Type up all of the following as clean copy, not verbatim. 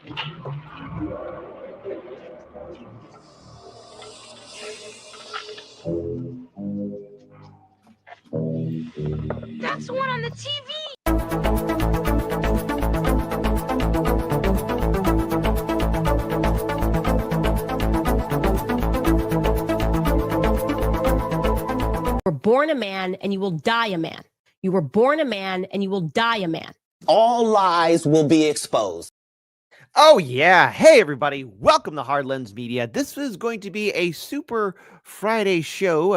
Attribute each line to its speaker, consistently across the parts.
Speaker 1: That's the one on the TV.
Speaker 2: You were born a man and you will die a man. You were born a man and you will die a man.
Speaker 3: All lies will be exposed.
Speaker 4: Oh, yeah. Hey, everybody. Welcome to Hard Lens Media. This is going to be a super Friday show,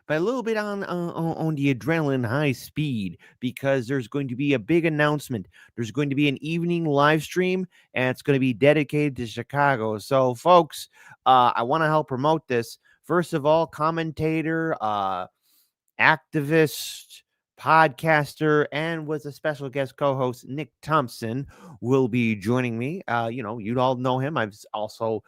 Speaker 4: but a little bit on the adrenaline high speed because there's going to be a big announcement. There's going to be an evening live stream, and it's going to be dedicated to Chicago. So, folks, I want to help promote this. First of all, commentator, activist, podcaster, and was a special guest co-host Nick Thompson will be joining me. You'd all know him. I've also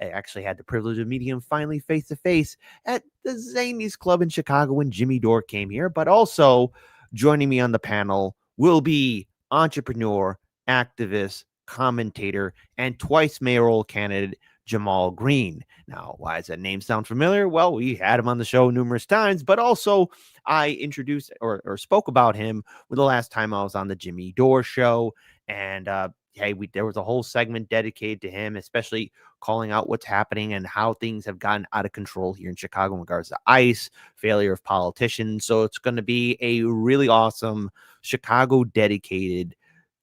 Speaker 4: actually had the privilege of meeting him finally face to face at the Zanies Club in Chicago when Jimmy Dore came here. But also joining me on the panel will be entrepreneur, activist, commentator, and twice mayoral candidate Jamal Green. Now, why does that name sound familiar? Well, we had him on the show numerous times, but also I introduced or spoke about him the last time I was on the Jimmy Dore show. And there was a whole segment dedicated to him, especially calling out what's happening and how things have gotten out of control here in Chicago in regards to ICE, failure of politicians. So it's going to be a really awesome Chicago dedicated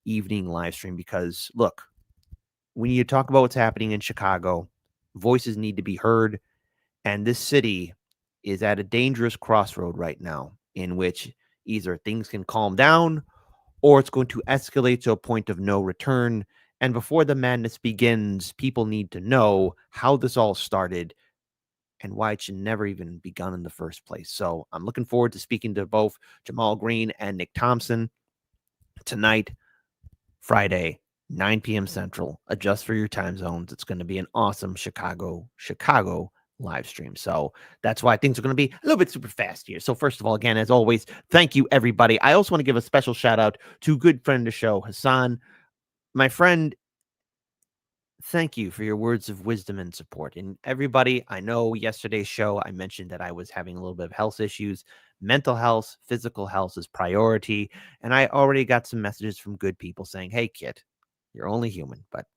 Speaker 4: evening live stream because, look, when you talk about what's happening in Chicago, voices need to be heard. And this city is at a dangerous crossroad right now in which either things can calm down or it's going to escalate to a point of no return. And before the madness begins, people need to know how this all started and why it should never even begun in the first place. So I'm looking forward to speaking to both Jamal Green and Nick Thompson tonight, Friday, 9 p.m. Central. Adjust for your time zones. It's going to be an awesome Chicago live stream. So that's why things are going to be a little bit super fast here. So first of all, again, as always, thank you, everybody. I also want to give a special shout out to good friend of the show, Hassan. My friend, thank you for your words of wisdom and support. And everybody, I know yesterday's show, I mentioned that I was having a little bit of health issues. Mental health, physical health is priority. And I already got some messages from good people saying, hey, kid, you're only human, but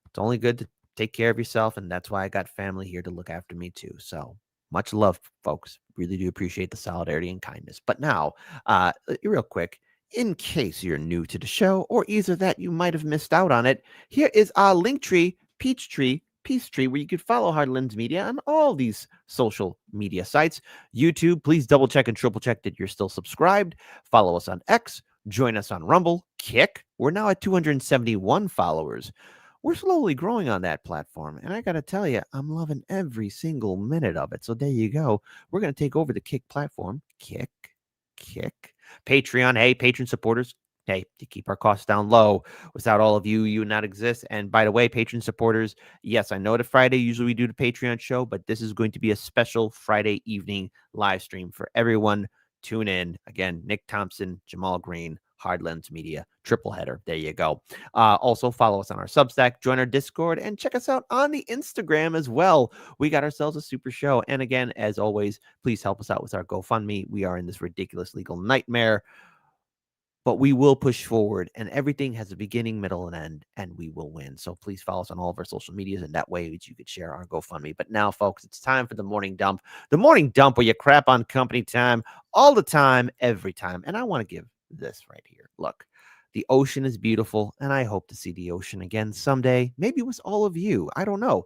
Speaker 4: it's only good to take care of yourself. And that's why I got family here to look after me too. So much love, folks. Really do appreciate the solidarity and kindness. But now, real quick, in case you're new to the show or either that you might have missed out on it, here is our Linktree, Peachtree, where you could follow Hard Lens Media on all these social media sites. YouTube, please double check and triple check that you're still subscribed. Follow us on X. Join us on Rumble, Kick. We're now at 271 followers. We're slowly growing on that platform. And I got to tell you, I'm loving every single minute of it. So there you go. We're going to take over the Kick platform. Kick. Patreon. Hey, patron supporters. Hey, to keep our costs down low. Without all of you, you would not exist. And by the way, patron supporters, yes, I know that Friday usually we do the Patreon show, but this is going to be a special Friday evening live stream for everyone. Tune in. Again, Nick Thompson, Jamal Green, Hard Lens Media, triple header. There you go. Also, follow us on our Substack, join our Discord, and check us out on the Instagram as well. We got ourselves a super show. And again, as always, please help us out with our GoFundMe. We are in this ridiculous legal nightmare, but we will push forward, and everything has a beginning, middle, and end, and we will win. So please follow us on all of our social medias, and that way you could share our GoFundMe. But now, folks, it's time for the morning dump. The morning dump where you crap on company time all the time, every time. And I want to give this right here. Look, the ocean is beautiful, and I hope to see the ocean again someday, maybe with all of you. I don't know.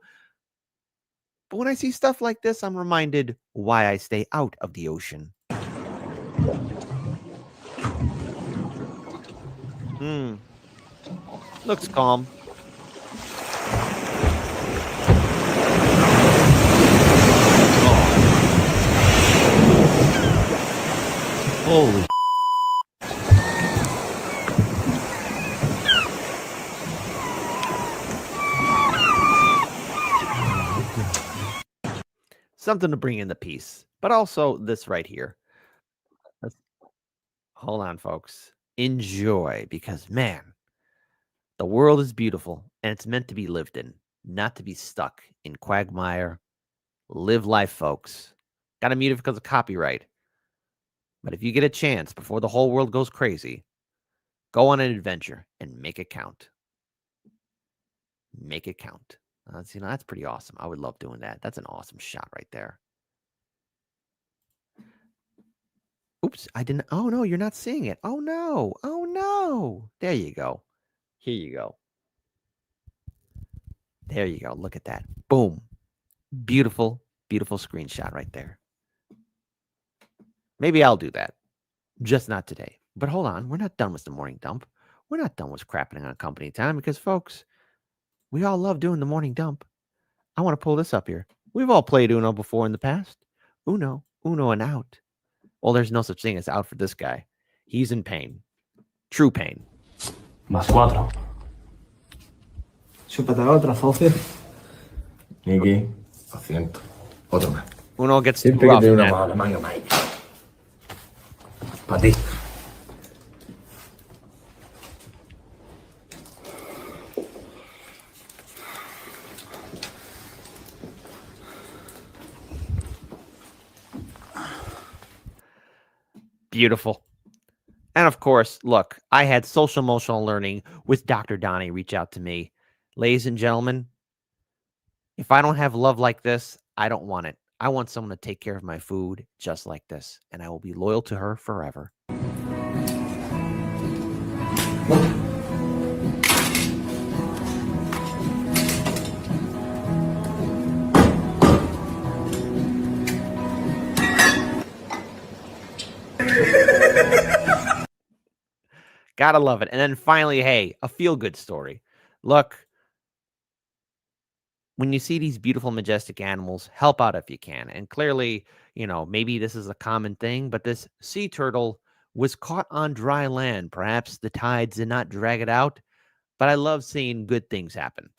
Speaker 4: But when I see stuff like this, I'm reminded why I stay out of the ocean. Looks calm. Holy. Something to bring in the peace, but also this right here. Hold on, folks. Enjoy, because man, the world is beautiful and it's meant to be lived in, not to be stuck in quagmire. Live life, folks. Got to mute it because of copyright. But if you get a chance before the whole world goes crazy, go on an adventure and make it count. Make it count. That's pretty awesome. I would love doing that. That's an awesome shot right there. Oops, I didn't. Oh, no, you're not seeing it. Oh, no. Oh, no. There you go. Here you go. There you go. Look at that. Boom. Beautiful, beautiful screenshot right there. Maybe I'll do that. Just not today. But hold on. We're not done with the morning dump. We're not done with crapping on company time because, folks, we all love doing the morning dump. I want to pull this up here. We've all played Uno before in the past. Uno and out. Well, there's no such thing as out for this guy. He's in pain. True pain.
Speaker 5: Más 4. Chúpate la otra, socio. Miki, lo siento. Otro más.
Speaker 4: Uno gets
Speaker 5: Siempre
Speaker 4: rough
Speaker 5: que te
Speaker 4: in
Speaker 5: una
Speaker 4: that.
Speaker 5: mala manga, Mike. Para ti.
Speaker 4: Beautiful. And of course, look, I had social emotional learning with Dr. Donnie reach out to me. Ladies and gentlemen, if I don't have love like this, I don't want it. I want someone to take care of my food just like this, and I will be loyal to her forever. Gotta love it. And then finally, hey, a feel-good story. Look, when you see these beautiful, majestic animals, help out if you can. And clearly, maybe this is a common thing, but this sea turtle was caught on dry land. Perhaps the tides did not drag it out, but I love seeing good things happen.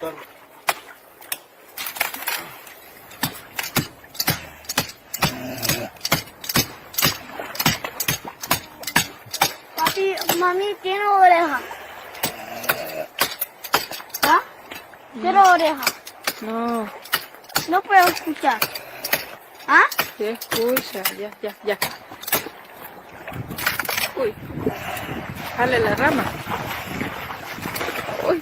Speaker 1: Papi, mami tiene oreja. ¿Ah? Tiene oreja.
Speaker 6: No,
Speaker 1: No puedo escuchar. ¿Ah?
Speaker 6: se escucha, ya. Uy, jale la rama. Uy,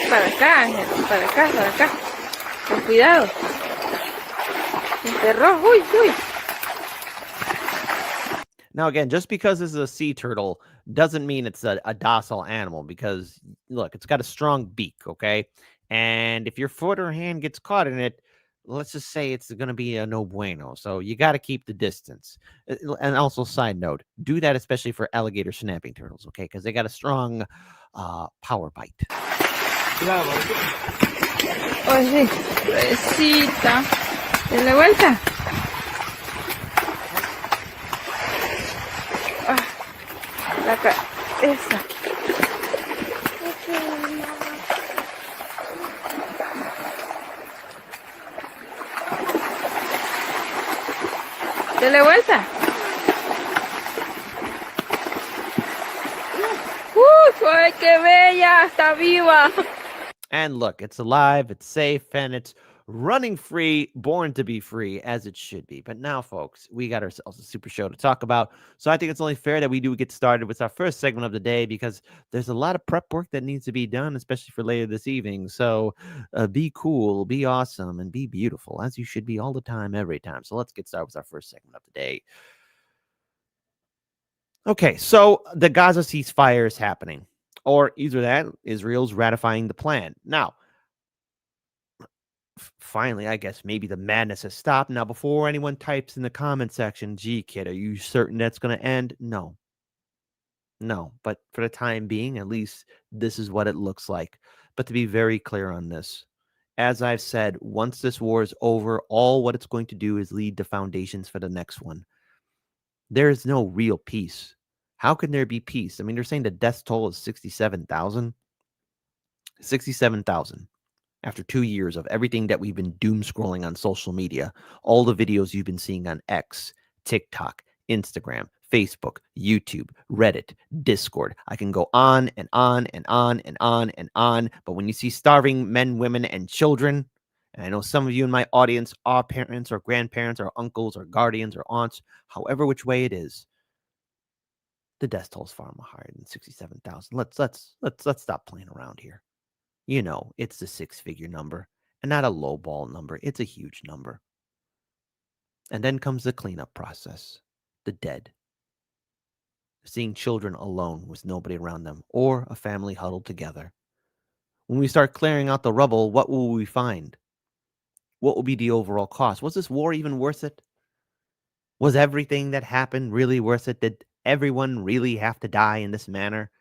Speaker 6: para acá, Ángel, para acá. Con cuidado. Se enterró, uy.
Speaker 4: Now, again, just because this is a sea turtle doesn't mean it's a docile animal because, look, it's got a strong beak, okay? And if your foot or hand gets caught in it, let's just say it's going to be a no bueno. So you got to keep the distance. And also, side note, do that especially for alligator snapping turtles, okay? Because they got a strong power bite.
Speaker 6: Oye, suavecita. Dale vuelta. La cabeza. Dale vuelta. ¡Ay, qué bella! Está viva.
Speaker 4: And look, it's alive, it's safe, and it's running free, born to be free, as it should be. But now, folks, we got ourselves a super show to talk about. So I think it's only fair that we do get started with our first segment of the day because there's a lot of prep work that needs to be done, especially for later this evening. So be cool, be awesome, and be beautiful, as you should be all the time, every time. So let's get started with our first segment of the day. Okay, so the Gaza ceasefire is happening. Or either that, Israel's ratifying the plan. Now, finally, I guess maybe the madness has stopped. Now, before anyone types in the comment section, gee, kid, are you certain that's going to end? No. But for the time being, at least this is what it looks like. But to be very clear on this, as I've said, once this war is over, all what it's going to do is lead to foundations for the next one. There is no real peace. How can there be peace? I mean, they're saying the death toll is 67,000. 67,000 after 2 years of everything that we've been doom scrolling on social media, all the videos you've been seeing on X, TikTok, Instagram, Facebook, YouTube, Reddit, Discord. I can go on and on and on and on and on. But when you see starving men, women, and children, and I know some of you in my audience are parents or grandparents or uncles or guardians or aunts, however which way it is, the death toll is far more higher than 67,000. Let's stop playing around here. You know, it's the 6-figure number and not a low ball number. It's a huge number. And then comes the cleanup process. The dead. Seeing children alone with nobody around them or a family huddled together. When we start clearing out the rubble, what will we find? What will be the overall cost? Was this war even worth it? Was everything that happened really worth it? Did everyone really have to die in this manner?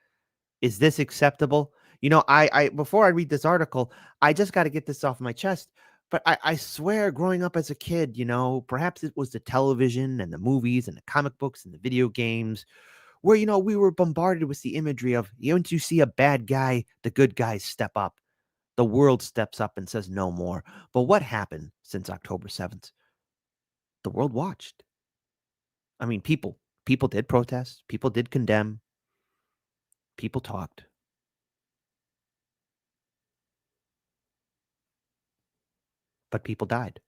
Speaker 4: Is this acceptable? You know, I before I read this article, I just got to get this off my chest. But I swear, growing up as a kid, you know, perhaps it was the television and the movies and the comic books and the video games where, you know, we were bombarded with the imagery of, once you see a bad guy, the good guys step up. The world steps up and says no more. But what happened since October 7th? The world watched. I mean, people did protest. People did condemn. People talked. But people died.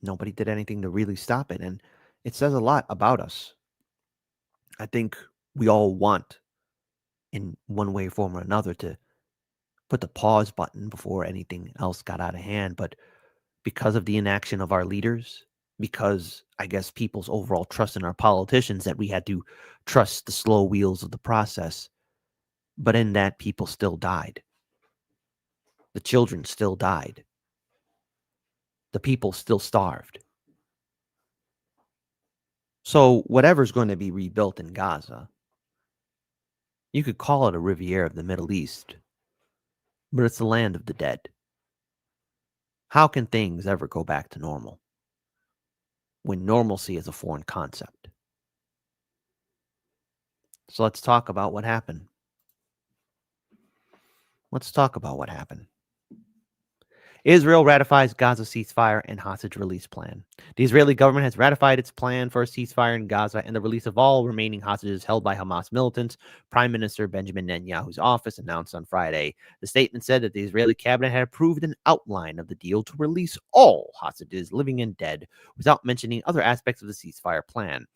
Speaker 4: Nobody did anything to really stop it. And it says a lot about us. I think we all want, in one way, form, or another, to put the pause button before anything else got out of hand. But because of the inaction of our leaders, because I guess people's overall trust in our politicians, that we had to trust the slow wheels of the process. But in that, people still died. The children still died. The people still starved. So whatever's going to be rebuilt in Gaza, you could call it a Riviera of the Middle East, but it's the land of the dead. How can things ever go back to normal when normalcy is a foreign concept? So let's talk about what happened. Let's talk about what happened. Israel ratifies Gaza ceasefire and hostage release plan. The Israeli government has ratified its plan for a ceasefire in Gaza and the release of all remaining hostages held by Hamas militants, Prime Minister Benjamin Netanyahu's office announced on Friday. The statement said that the Israeli cabinet had approved an outline of the deal to release all hostages, living and dead, without mentioning other aspects of the ceasefire plan.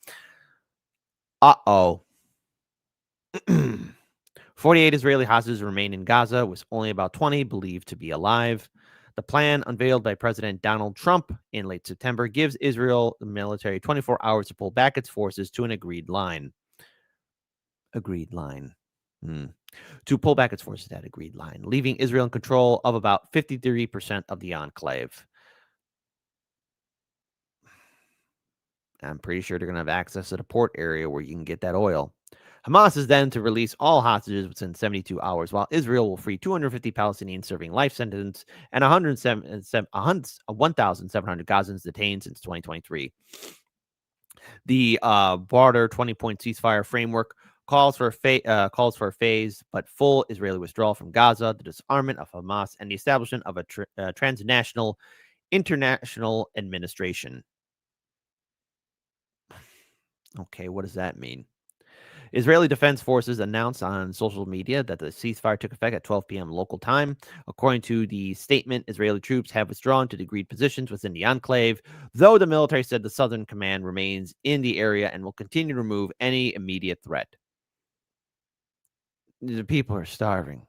Speaker 4: 48 Israeli hostages remain in Gaza, with only about 20 believed to be alive. The plan, unveiled by President Donald Trump in late September, gives Israel the military 24 hours to pull back its forces to an agreed line. To pull back its forces to that agreed line, leaving Israel in control of about 53% of the enclave. I'm pretty sure they're going to have access to the port area where you can get that oil. Hamas is then to release all hostages within 72 hours, while Israel will free 250 Palestinians serving life sentence and 1,700 Gazans detained since 2023. The broader 20-point ceasefire framework calls for a phased but full Israeli withdrawal from Gaza, the disarmament of Hamas, and the establishment of a transnational international administration. Okay, what does that mean? Israeli Defense Forces announced on social media that the ceasefire took effect at 12 p.m. local time. According to the statement, Israeli troops have withdrawn to the agreed positions within the enclave, though the military said the Southern Command remains in the area and will continue to remove any immediate threat. The people are starving.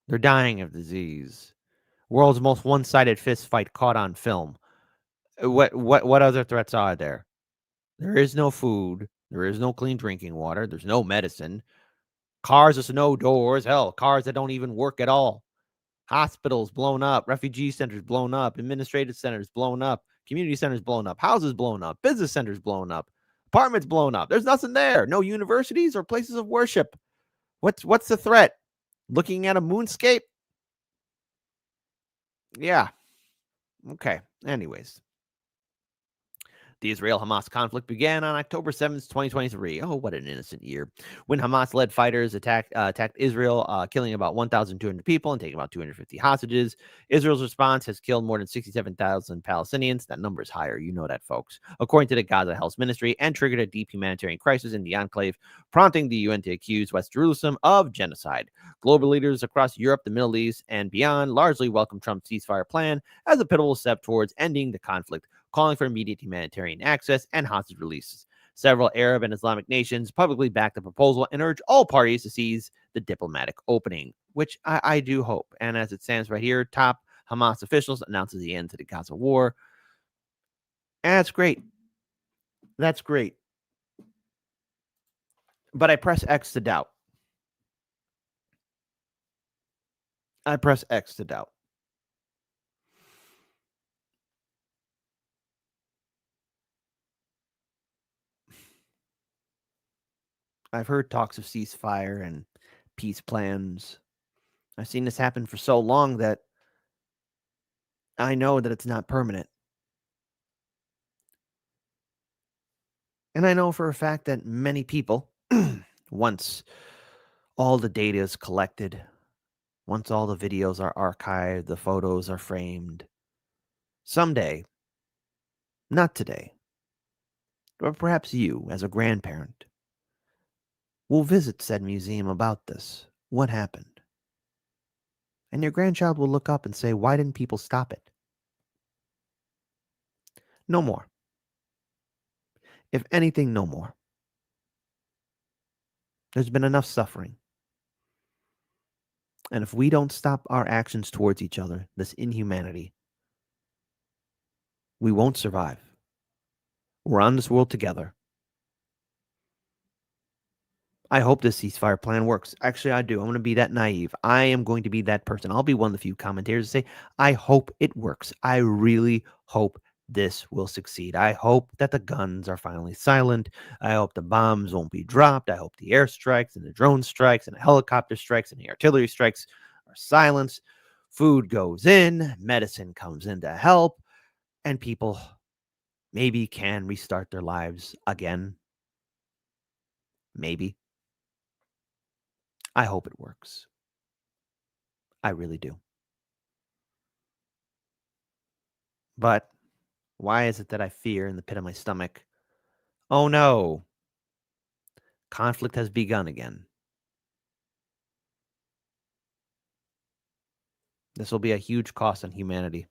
Speaker 4: They're dying of disease. World's most one-sided fist fight caught on film. What other threats are there? There is no food. There is no clean drinking water. There's no medicine. Cars with no doors. Hell, cars that don't even work at all. Hospitals blown up. Refugee centers blown up. Administrative centers blown up. Community centers blown up. Houses blown up. Business centers blown up. Apartments blown up. There's nothing there. No universities or places of worship. What's the threat? Looking at a moonscape? Yeah. Okay. Anyways. The Israel-Hamas conflict began on October 7th, 2023. Oh, what an innocent year. When Hamas-led fighters attacked Israel, killing about 1,200 people and taking about 250 hostages. Israel's response has killed more than 67,000 Palestinians. That number is higher. You know that, folks. According to the Gaza Health Ministry, and triggered a deep humanitarian crisis in the enclave, prompting the UN to accuse West Jerusalem of genocide. Global leaders across Europe, the Middle East, and beyond largely welcomed Trump's ceasefire plan as a pivotal step towards ending the conflict, calling for immediate humanitarian access and hostage releases. Several Arab and Islamic nations publicly backed the proposal and urged all parties to seize the diplomatic opening, which I do hope. And as it stands right here, top Hamas officials announces the end to the Gaza war. And that's great. That's great. But I press X to doubt. I press X to doubt. I've heard talks of ceasefire and peace plans. I've seen this happen for so long that I know that it's not permanent. And I know for a fact that many people, once all the data is collected, once all the videos are archived, the photos are framed, someday, not today, or perhaps you as a grandparent, will visit said museum about this. What happened? And your grandchild will look up and say, why didn't people stop it? No more. If anything, no more. There's been enough suffering. And if we don't stop our actions towards each other, this inhumanity, we won't survive. We're on this world together. I hope this ceasefire plan works. Actually, I do. I'm going to be that naive. I am going to be that person. I'll be one of the few commentators to say, I hope it works. I really hope this will succeed. I hope that the guns are finally silent. I hope the bombs won't be dropped. I hope the airstrikes and the drone strikes and the helicopter strikes and the artillery strikes are silenced. Food goes in, medicine comes in to help, and people maybe can restart their lives again. Maybe. I hope it works. I really do. But why is it that I fear in the pit of my stomach? Oh no, conflict has begun again. This will be a huge cost on humanity.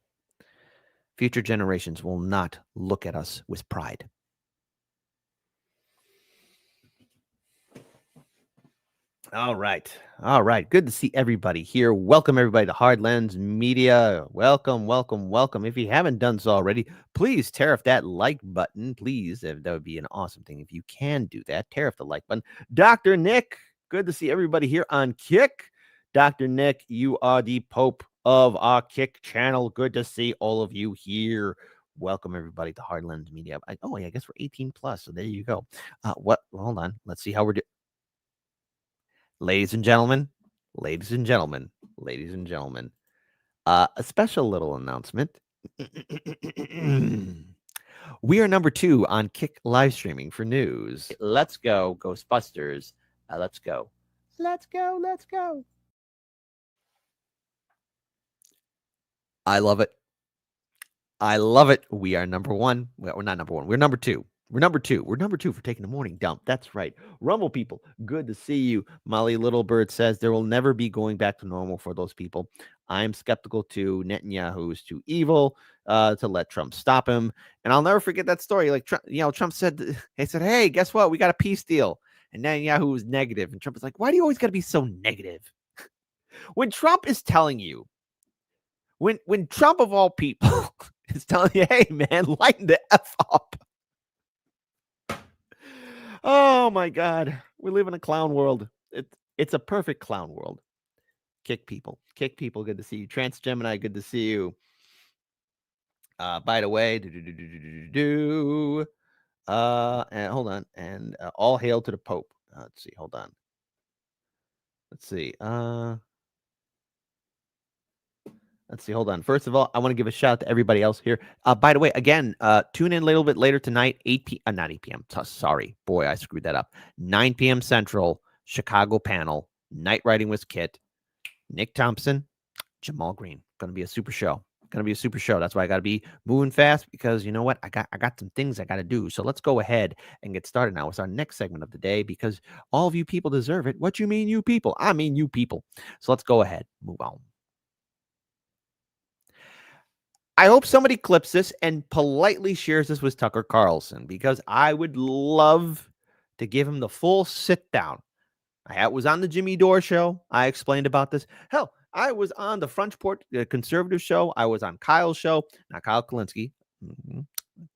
Speaker 4: Future generations will not look at us with pride. All right. All right. Good to see everybody here. Welcome everybody to Hard Lens Media. Welcome, welcome, welcome. If you haven't done so already, please tear off that like button. Please. That would be an awesome thing if you can do that. Tear off the like button. Dr. Nick, good to see everybody here on Kick. Dr. Nick, you are the Pope of our Kick channel. Good to see all of you here. Welcome everybody to Hard Lens Media. I guess we're 18 plus. So there you go. Hold on. Let's see how we're doing. Ladies and gentlemen, a special little announcement. We are number 2 on Kick live streaming for news. Let's go, Ghostbusters. Let's go. Let's go. Let's go. I love it. I love it. We are number 1. Well, we're not number 1. We're number 2. We're number 2. We're number 2 for taking the morning dump. That's right. Rumble people, good to see you. Molly Littlebird says there will never be going back to normal for those people. I'm skeptical too. Netanyahu is too evil to let Trump stop him. And I'll never forget that story. Like, Trump said, hey, guess what? We got a peace deal. And Netanyahu was negative. And Trump was like, why do you always got to be so negative? When Trump is telling you, when Trump of all people is telling you, hey, man, lighten the F up. Oh my God, we live in a clown world. It's a perfect clown world. Kick people, good to see you. Trans Gemini, good to see you. By the way, and hold on, and all hail to the Pope. Let's see, hold on. Let's see. Let's see. Hold on. First of all, I want to give a shout out to everybody else here. By the way, again, tune in a little bit later tonight, 8 p.m. Not 8 p.m. Sorry. Boy, I screwed that up. 9 p.m. Central, Chicago panel, Night Riding with Kit, Nick Thompson, Jamal Green. Going to be a super show. Going to be a super show. That's why I got to be moving fast because you know what? I got some things I got to do. So let's go ahead and get started now with our next segment of the day because all of you people deserve it. What you mean, you people? I mean, you people. So let's go ahead. Move on. I hope somebody clips this and politely shares this with Tucker Carlson because I would love to give him the full sit down. I was on the Jimmy Dore show. I explained about this. Hell, I was on the Front Porch Conservative show. I was on Kyle's show, not Kyle Kalinske.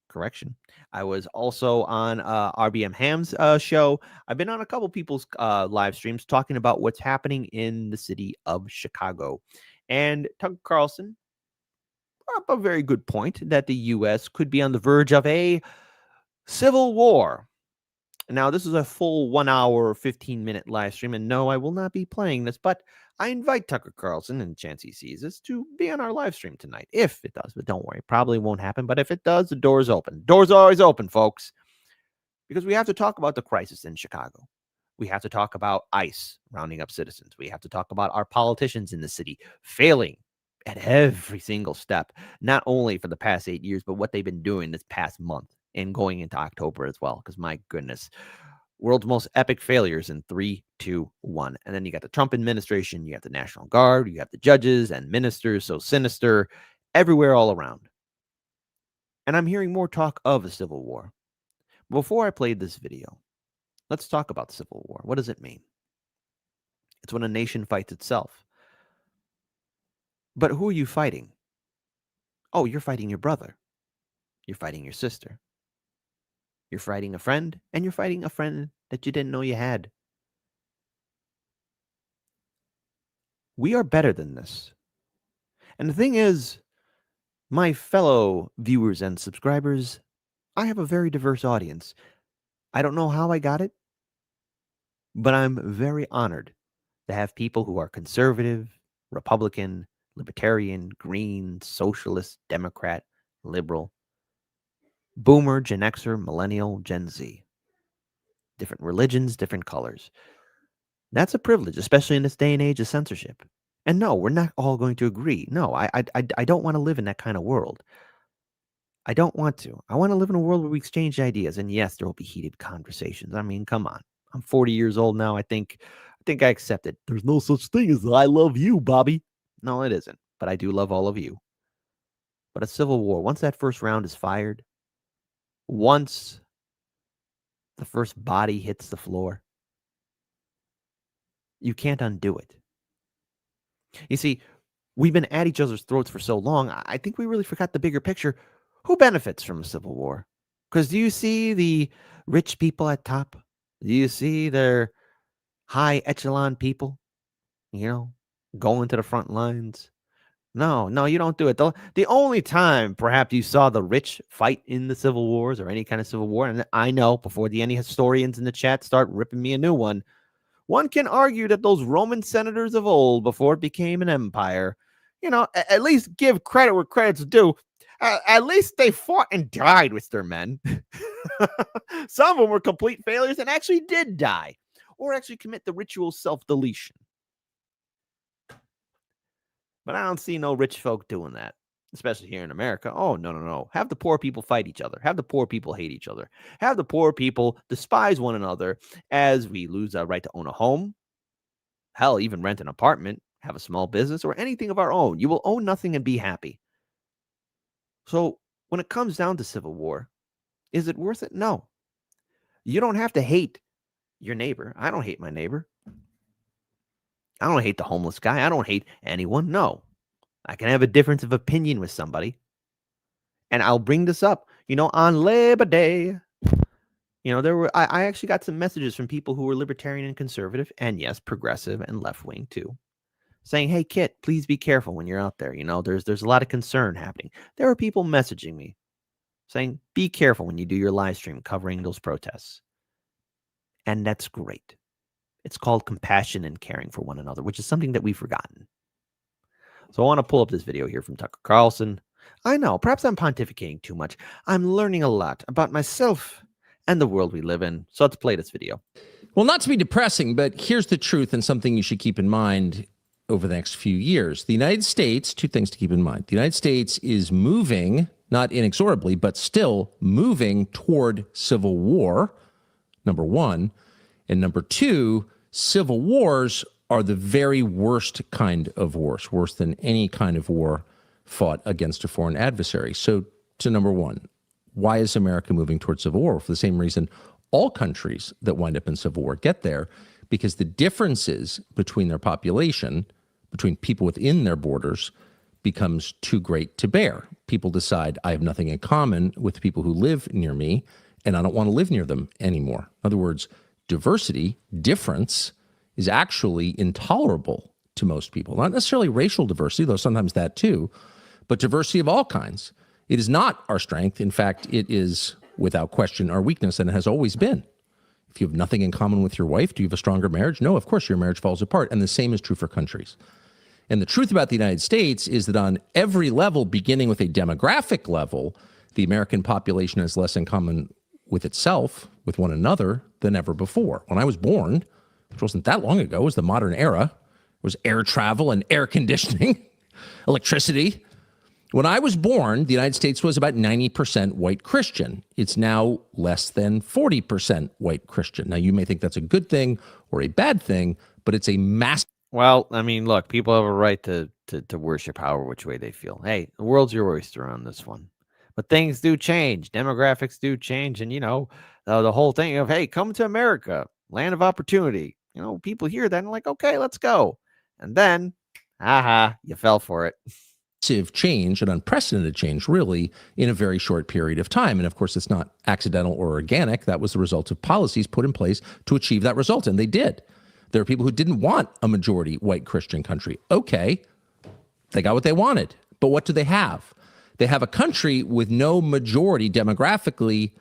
Speaker 4: Correction. I was also on RBM Ham's show. I've been on a couple people's live streams talking about what's happening in the city of Chicago. And Tucker Carlson brought up a very good point that the U.S. could be on the verge of a civil war. Now, this is a full 1 hour, 15-minute live stream, and no, I will not be playing this, but I invite Tucker Carlson, and chance he sees this, to be on our live stream tonight, if it does, but don't worry, probably won't happen, but if it does, the door is open. Doors are always open, folks, because we have to talk about the crisis in Chicago. We have to talk about ICE rounding up citizens. We have to talk about our politicians in the city failing at every single step, not only for the past 8 years, but what they've been doing this past month. And going into October as well, because my goodness, world's most epic failures in 3, 2, 1. And then you got the Trump administration, you got the National Guard, you have the judges and ministers so sinister everywhere all around. And I'm hearing more talk of a civil war. Before I played this video, let's talk about the Civil War. What does it mean? It's when a nation fights itself. But who are you fighting? Oh, you're fighting your brother. You're fighting your sister. You're fighting a friend, and you're fighting a friend that you didn't know you had. We are better than this. And the thing is, my fellow viewers and subscribers, I have a very diverse audience. I don't know how I got it, but I'm very honored to have people who are conservative, Republican, libertarian, green, socialist, Democrat, liberal, Boomer, Gen Xer, Millennial, Gen Z. Different religions, different colors. That's a privilege, especially in this day and age of censorship. And no, we're not all going to agree. No, I don't want to live in that kind of world. I don't want to. I want to live in a world where we exchange ideas. And yes, there will be heated conversations. I mean, come on. I'm 40 years old now. I think I accept it. There's no such thing as I love you, Bobby. No, it isn't. But I do love all of you. But a civil war, once that first round is fired, once the first body hits the floor, you can't undo it. You see, we've been at each other's throats for so long, I think we really forgot the bigger picture. Who benefits from a civil war? Because do you see the rich people at top? Do you see their high echelon people, going to the front lines? No, you don't do it. The only time perhaps you saw the rich fight in the civil wars or any kind of civil war, and I know before any historians in the chat start ripping me a new one can argue that those Roman senators of old, before it became an empire, at least give credit where credit's due. At least they fought and died with their men. Some of them were complete failures and actually did die or actually commit the ritual self-deletion. But I don't see no rich folk doing that, especially here in America. Oh, no. Have the poor people fight each other. Have the poor people hate each other. Have the poor people despise one another as we lose our right to own a home. Hell, even rent an apartment, have a small business, or anything of our own. You will own nothing and be happy. So when it comes down to civil war, is it worth it? No. You don't have to hate your neighbor. I don't hate my neighbor. I don't hate the homeless guy. I don't hate anyone. No. I can have a difference of opinion with somebody. And I'll bring this up, on Labor Day. I actually got some messages from people who were libertarian and conservative, and yes, progressive and left-wing too, saying, hey, Kit, please be careful when you're out there. There's a lot of concern happening. There were people messaging me saying, be careful when you do your live stream covering those protests. And that's great. It's called compassion and caring for one another, which is something that we've forgotten. So I want to pull up this video here from Tucker Carlson. I know, perhaps I'm pontificating too much. I'm learning a lot about myself and the world we live in. So let's play this video.
Speaker 7: Well, not to be depressing, but here's the truth and something you should keep in mind over the next few years. The United States, two things to keep in mind. The United States is moving, not inexorably, but still moving toward civil war, number one. And number two, civil wars are the very worst kind of wars, worse than any kind of war fought against a foreign adversary. So to number one, why is America moving towards civil war? For the same reason all countries that wind up in civil war get there, because the differences between their population, between people within their borders, becomes too great to bear. People decide, I have nothing in common with people who live near me, and I don't want to live near them anymore. In other words, diversity, difference, is actually intolerable to most people. Not necessarily racial diversity, though sometimes that too, but diversity of all kinds. It is not our strength. In fact, it is, without question, our weakness, and it has always been. If you have nothing in common with your wife, do you have a stronger marriage? No, of course your marriage falls apart, and the same is true for countries. And the truth about the United States is that on every level, beginning with a demographic level, the American population has less in common with itself, with one another, than ever before. When I was born, which wasn't that long ago, it was the modern era. It was air travel and air conditioning, electricity. When I was born, the United States was about 90% white Christian. It's now less than 40% white Christian. Now, you may think that's a good thing or a bad thing, but it's a massive.
Speaker 4: Well, I mean, look, people have a right to worship however which way they feel. Hey, the world's your oyster on this one. But things do change. Demographics do change. And, you know, the whole thing of, hey, come to America, land of opportunity. You know, people hear that and like, okay, let's go. And then, you fell for it.
Speaker 7: Change, an unprecedented change, really, in a very short period of time. And of course, it's not accidental or organic. That was the result of policies put in place to achieve that result. And they did. There are people who didn't want a majority white Christian country. Okay, they got what they wanted. But what do they have? They have a country with no majority demographically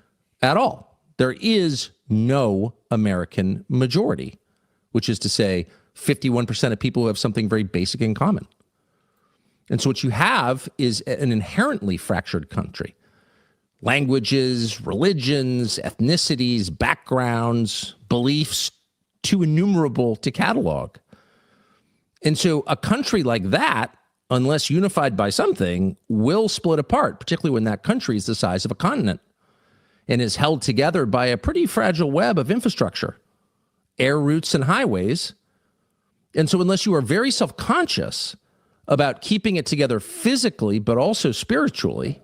Speaker 7: at all. There is no American majority, which is to say 51% of people who have something very basic in common. And so what you have is an inherently fractured country. Languages, religions, ethnicities, backgrounds, beliefs, too innumerable to catalog. And so a country like that, unless unified by something, will split apart, particularly when that country is the size of a continent and is held together by a pretty fragile web of infrastructure, air routes and highways. And so unless you are very self-conscious about keeping it together physically, but also spiritually,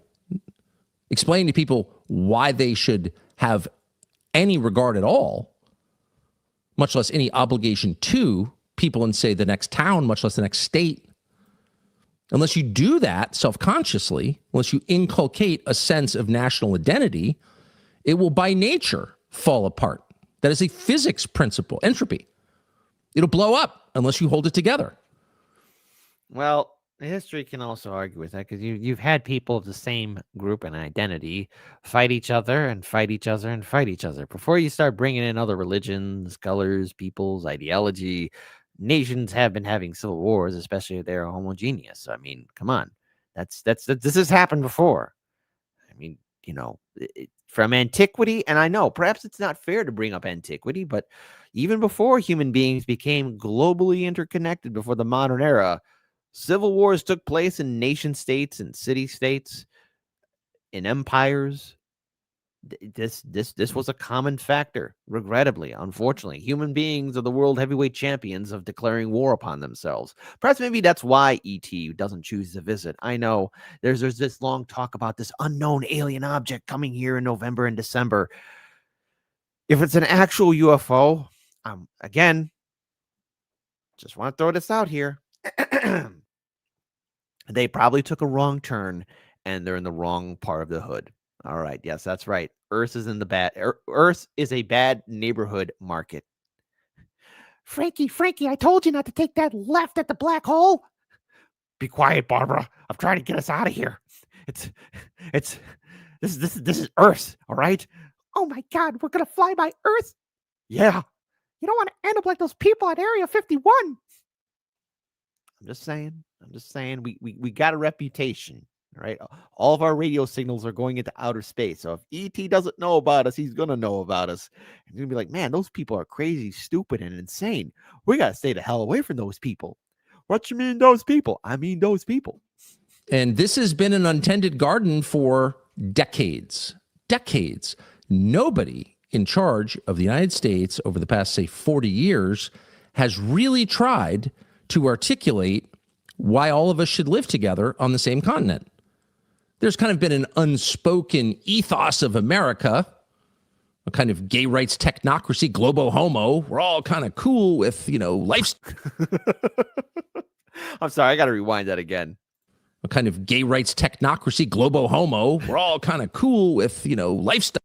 Speaker 7: explaining to people why they should have any regard at all, much less any obligation to people in, say, the next town, much less the next state. Unless you do that self-consciously, unless you inculcate a sense of national identity, it will by nature fall apart. That is a physics principle, entropy. It'll blow up unless you hold it together.
Speaker 4: Well, history can also argue with that because you've had people of the same group and identity fight each other and fight each other and fight each other. Before you start bringing in other religions, colors, peoples, ideology, nations have been having civil wars, especially if they're homogeneous. I mean, come on, this has happened before. I mean, you know, from antiquity, and I know perhaps it's not fair to bring up antiquity, but even before human beings became globally interconnected, before the modern era, civil wars took place in nation states and city states, in empires. This was a common factor. Regrettably, unfortunately, human beings are the world heavyweight champions of declaring war upon themselves. Perhaps maybe that's why ET doesn't choose to visit. I know there's this long talk about this unknown alien object coming here in November and December. If it's an actual UFO, again, just want to throw this out here. They probably took a wrong turn and they're in the wrong part of the hood. All right. Yes, that's right. Earth is a bad neighborhood market. Frankie, I told you not to take that left at the black hole. Be quiet, Barbara. I'm trying to get us out of here. This is Earth. All right. Oh my God, we're gonna fly by Earth. Yeah. You don't want to end up like those people at Area 51. I'm just saying. I'm just saying we got a reputation, right? All of our radio signals are going into outer space. So if ET doesn't know about us, he's going to know about us. And he's going to be like, man, those people are crazy, stupid, and insane. We got to stay the hell away from those people. What you mean, those people? I mean, those people.
Speaker 7: And this has been an untended garden for decades. Decades. Nobody in charge of the United States over the past, say, 40 years has really tried to articulate why all of us should live together on the same continent. There's kind of been an unspoken ethos of America, a kind of gay rights technocracy, globo homo. We're all kind of cool with, life.
Speaker 4: I'm sorry, I got to rewind that again.
Speaker 7: A kind of gay rights technocracy, globo homo. We're all kind of cool with, lifestyle.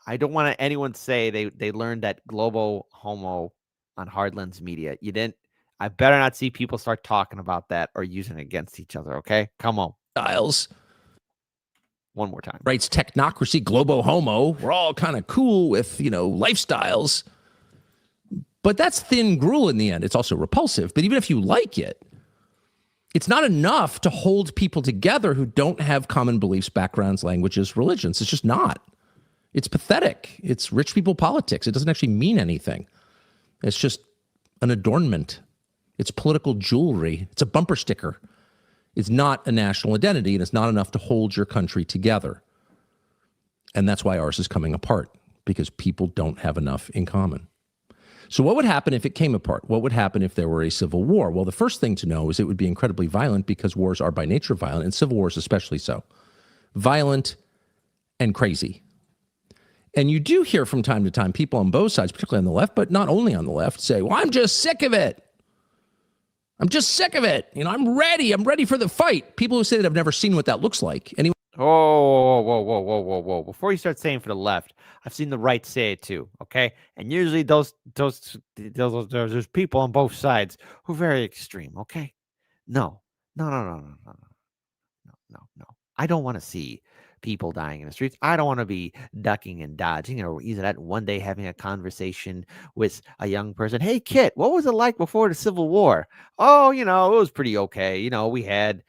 Speaker 4: I don't want anyone to say they learned that globo homo on Hardlands Media. You didn't. I better not see people start talking about that or using it against each other, okay? Come on.
Speaker 7: Styles.
Speaker 4: One more time.
Speaker 7: Rights technocracy, globo homo. We're all kind of cool with, lifestyles. But that's thin gruel in the end. It's also repulsive. But even if you like it, it's not enough to hold people together who don't have common beliefs, backgrounds, languages, religions. It's just not. It's pathetic. It's rich people politics. It doesn't actually mean anything. It's just an adornment. It's political jewelry. It's a bumper sticker. It's not a national identity, and it's not enough to hold your country together. And that's why ours is coming apart, because people don't have enough in common. So what would happen if it came apart? What would happen if there were a civil war? Well, the first thing to know is it would be incredibly violent, because wars are by nature violent, and civil wars especially so. Violent and crazy. And you do hear from time to time people on both sides, particularly on the left, but not only on the left, say, well, I'm just sick of it. I'm just sick of it. I'm ready. I'm ready for the fight. People who say that have never seen what that looks like. Anyway.
Speaker 4: Whoa. Before you start saying for the left, I've seen the right say it too, okay? And usually there's people on both sides who are very extreme, okay? No. I don't want to see people dying in the streets. I don't want to be ducking and dodging, or either that one day having a conversation with a young person. Hey, Kit, what was it like before the Civil War? Oh, it was pretty okay. We had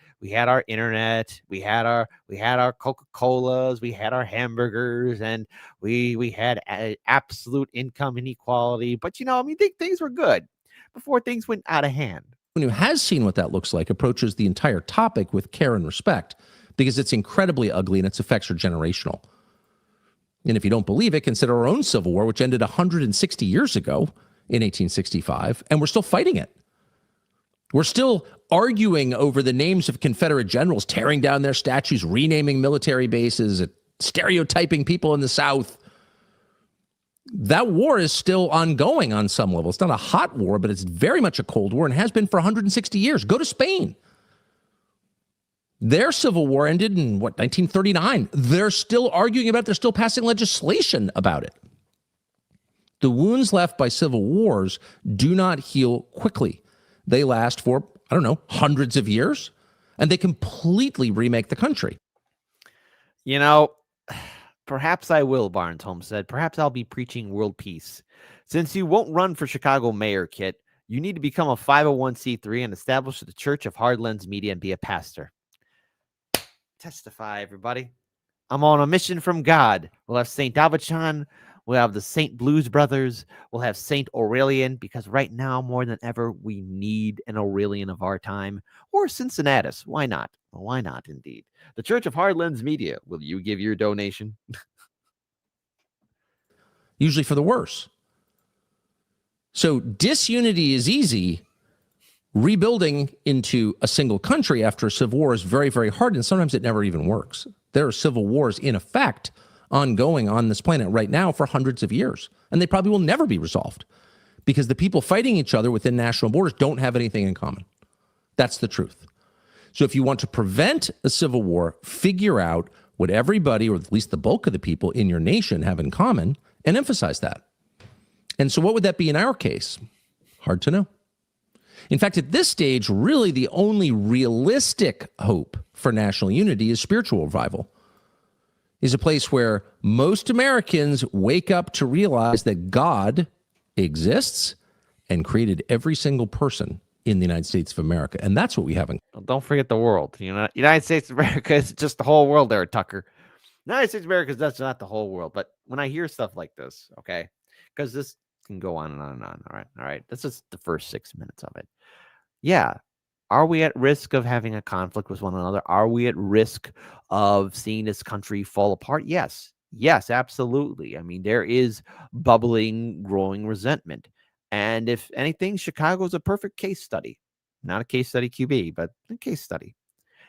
Speaker 4: our internet, we had our Coca-Colas, we had our hamburgers, and we had absolute income inequality. But things were good before things went out of hand.
Speaker 7: Who has seen what that looks like approaches the entire topic with care and respect, because it's incredibly ugly and its effects are generational. And if you don't believe it, consider our own Civil War, which ended 160 years ago in 1865, and we're still fighting it. We're still arguing over the names of Confederate generals, tearing down their statues, renaming military bases, stereotyping people in the South. That war is still ongoing on some level. It's not a hot war, but it's very much a cold war and has been for 160 years. Go to Spain. Their civil war ended in, 1939. They're still arguing about it. They're still passing legislation about it. The wounds left by civil wars do not heal quickly. They last for, hundreds of years, and they completely remake the country.
Speaker 4: Perhaps I will, Barnes Holmes said. Perhaps I'll be preaching world peace. Since you won't run for Chicago mayor, Kit, you need to become a 501c3 and establish the Church of Hardlands Media and be a pastor. Testify, everybody. I'm on a mission from God. We'll have St. Avichan. We'll have the St. Blues Brothers. We'll have St. Aurelian, because right now, more than ever, we need an Aurelian of our time. Or Cincinnatus. Why not? Well, why not, indeed? The Church of Hardlands Media. Will you give your donation?
Speaker 7: Usually for the worse. So disunity is easy. Rebuilding into a single country after a civil war is very, very hard, and sometimes it never even works. There are civil wars in effect ongoing on this planet right now for hundreds of years, and they probably will never be resolved because the people fighting each other within national borders don't have anything in common. That's the truth. So if you want to prevent a civil war, figure out what everybody, or at least the bulk of the people in your nation, have in common and emphasize that. And so what would that be in our case? Hard to know. In fact, at this stage, really the only realistic hope for national unity is spiritual revival, is a place where most Americans wake up to realize that God exists and created every single person in the United States of America. And that's what we haven't.
Speaker 4: Don't forget the world. United States of America is just the whole world there, Tucker. United States of America is that's not the whole world. But when I hear stuff like this, okay, because this can go on and on and on. All right. This is the first 6 minutes of it. Yeah. Are we at risk of having a conflict with one another? Are we at risk of seeing this country fall apart? Yes. Yes, absolutely. I mean, there is bubbling, growing resentment. And if anything, Chicago is a perfect case study. Not a case study QB, but a case study.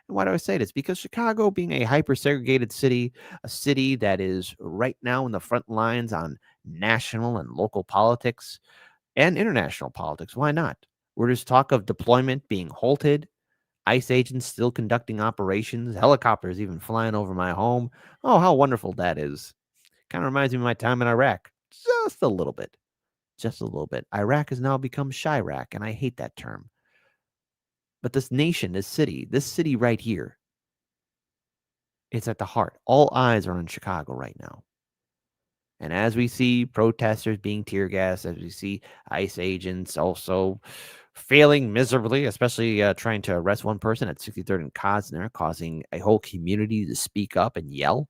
Speaker 4: And why do I say this? Because Chicago, being a hyper-segregated city, a city that is right now in the front lines on national and local politics and international politics, why not? Where there's talk of deployment being halted, ICE agents still conducting operations, helicopters even flying over my home. Oh, how wonderful that is. Kind of reminds me of my time in Iraq. Just a little bit. Just a little bit. Iraq has now become Chirac, and I hate that term. But this nation, this city right here, it's at the heart. All eyes are on Chicago right now. And as we see protesters being tear gassed, as we see ICE agents also failing miserably, especially trying to arrest one person at 63rd and Cosner, causing a whole community to speak up and yell.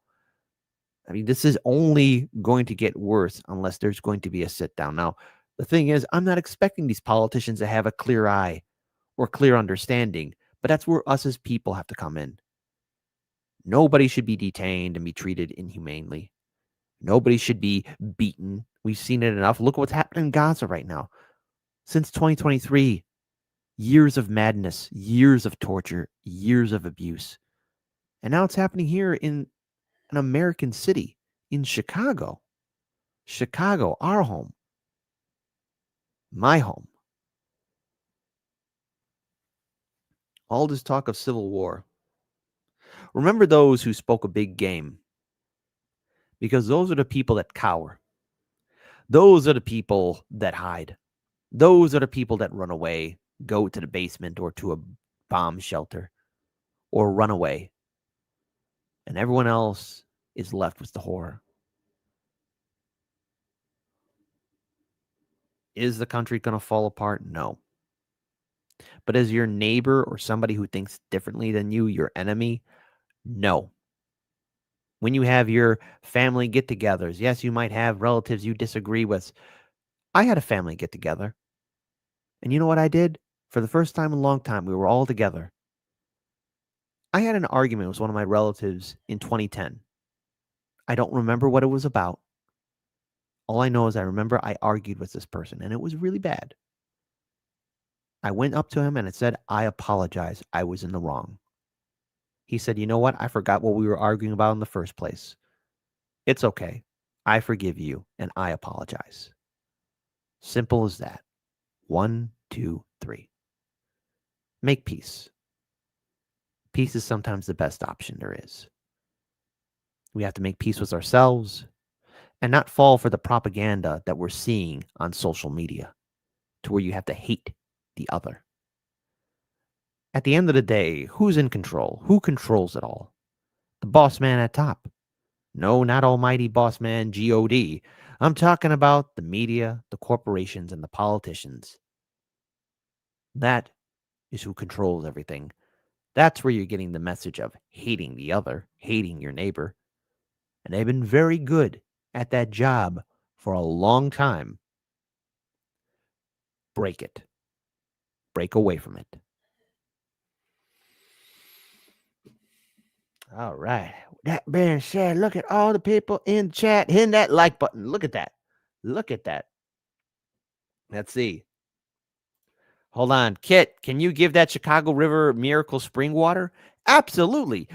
Speaker 4: I mean, this is only going to get worse unless there's going to be a sit down. Now, the thing is, I'm not expecting these politicians to have a clear eye or clear understanding, but that's where us as people have to come in. Nobody should be detained and be treated inhumanely. Nobody should be beaten. We've seen it enough. Look what's happening in Gaza right now. Since 2023, years of madness, years of torture, years of abuse. And now it's happening here in an American city, in Chicago. Chicago, our home. My home. All this talk of civil war. Remember those who spoke a big game, because those are the people that cower. Those are the people that hide. Those are the people that run away, go to the basement or to a bomb shelter, or run away. And everyone else is left with the horror. Is the country going to fall apart? No. But is your neighbor or somebody who thinks differently than you your enemy? No. When you have your family get-togethers, yes, you might have relatives you disagree with. I had a family get-together. And you know what I did? For the first time in a long time, we were all together. I had an argument with one of my relatives in 2010. I don't remember what it was about. All I know is I remember I argued with this person, and it was really bad. I went up to him and I said, I apologize. I was in the wrong. He said, you know what? I forgot what we were arguing about in the first place. It's okay. I forgive you, and I apologize. Simple as that. 1, 2, 3. Make peace. Peace is sometimes the best option there is. We have to make peace with ourselves and not fall for the propaganda that we're seeing on social media to where you have to hate the other. At the end of the day, who's in control? Who controls it all? The boss man at top. No, not almighty boss man God. I'm talking about the media, the corporations, and the politicians. That is who controls everything. That's where you're getting the message of hating the other, hating your neighbor. And they've been very good at that job for a long time. Break it. Break away from it. All right. That being said, look at all the people in chat hitting that like button. Look at that. Look at that. Let's see. Hold on. Kit, can you give that Chicago River Miracle Spring water? Absolutely.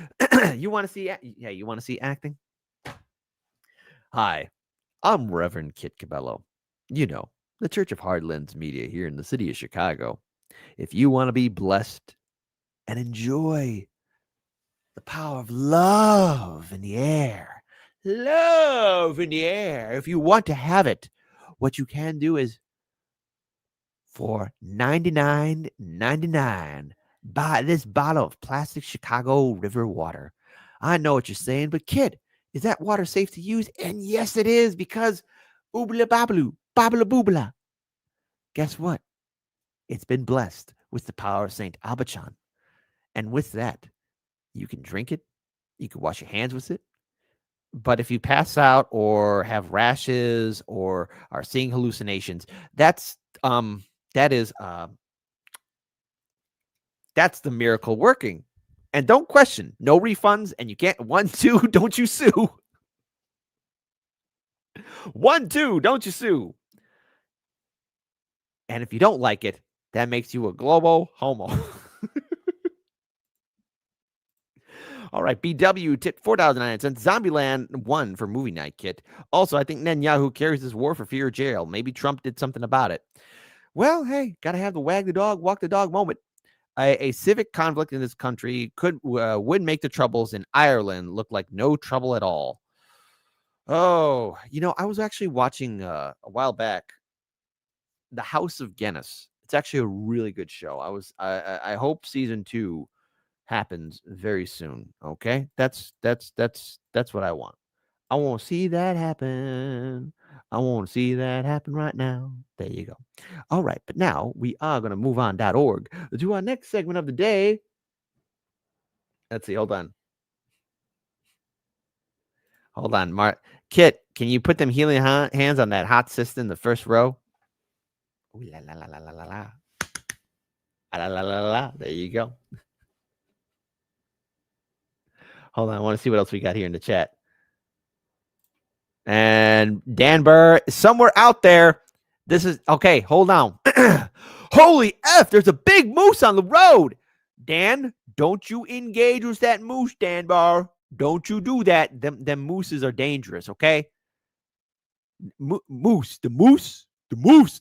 Speaker 4: You want to see? Yeah, you want to see acting? Hi, I'm Reverend Kit Cabello. You know, the Church of Hardlands Media here in the city of Chicago. If you want to be blessed and enjoy the power of love in the air, if you want to have it, what you can do is for $99.99, buy this bottle of plastic Chicago River water. I know what you're saying, but kid, is that water safe to use? And yes, it is, because oobla bablu, babla boobla. Guess what? It's been blessed with the power of Saint Abachan. And with that, you can drink it. You can wash your hands with it. But if you pass out or have rashes or are seeing hallucinations, that's the miracle working. And don't question, no refunds, and you can't 1, 2, don't you sue. 1, 2, don't you sue. And if you don't like it, that makes you a global homo. All right, BW tipped 4,009 cents. Zombieland 1 for movie night kit. Also, I think Netanyahu carries this war for fear of jail. Maybe Trump did something about it. Well, hey, got to have the wag the dog, walk the dog moment. A civic conflict in this country would make the troubles in Ireland look like no trouble at all. Oh, I was actually watching a while back The House of Guinness. It's actually a really good show. I hope season 2 happens very soon. Okay, that's what I want. I want to see that happen. I want to see that happen right now. There you go. All right, but now we are going to move on.org to our next segment of the day. Let's see. Hold on, Kit, can you put them healing hands on that hot sister in the first row? Ooh, la la la la la la la. La la la la. There you go. Hold on, I want to see what else we got here in the chat. And Dan Burr, somewhere out there. This is okay. Hold on. Holy F, there's a big moose on the road. Dan, don't you engage with that moose, Dan Burr. Don't you do that. Them mooses are dangerous, okay? The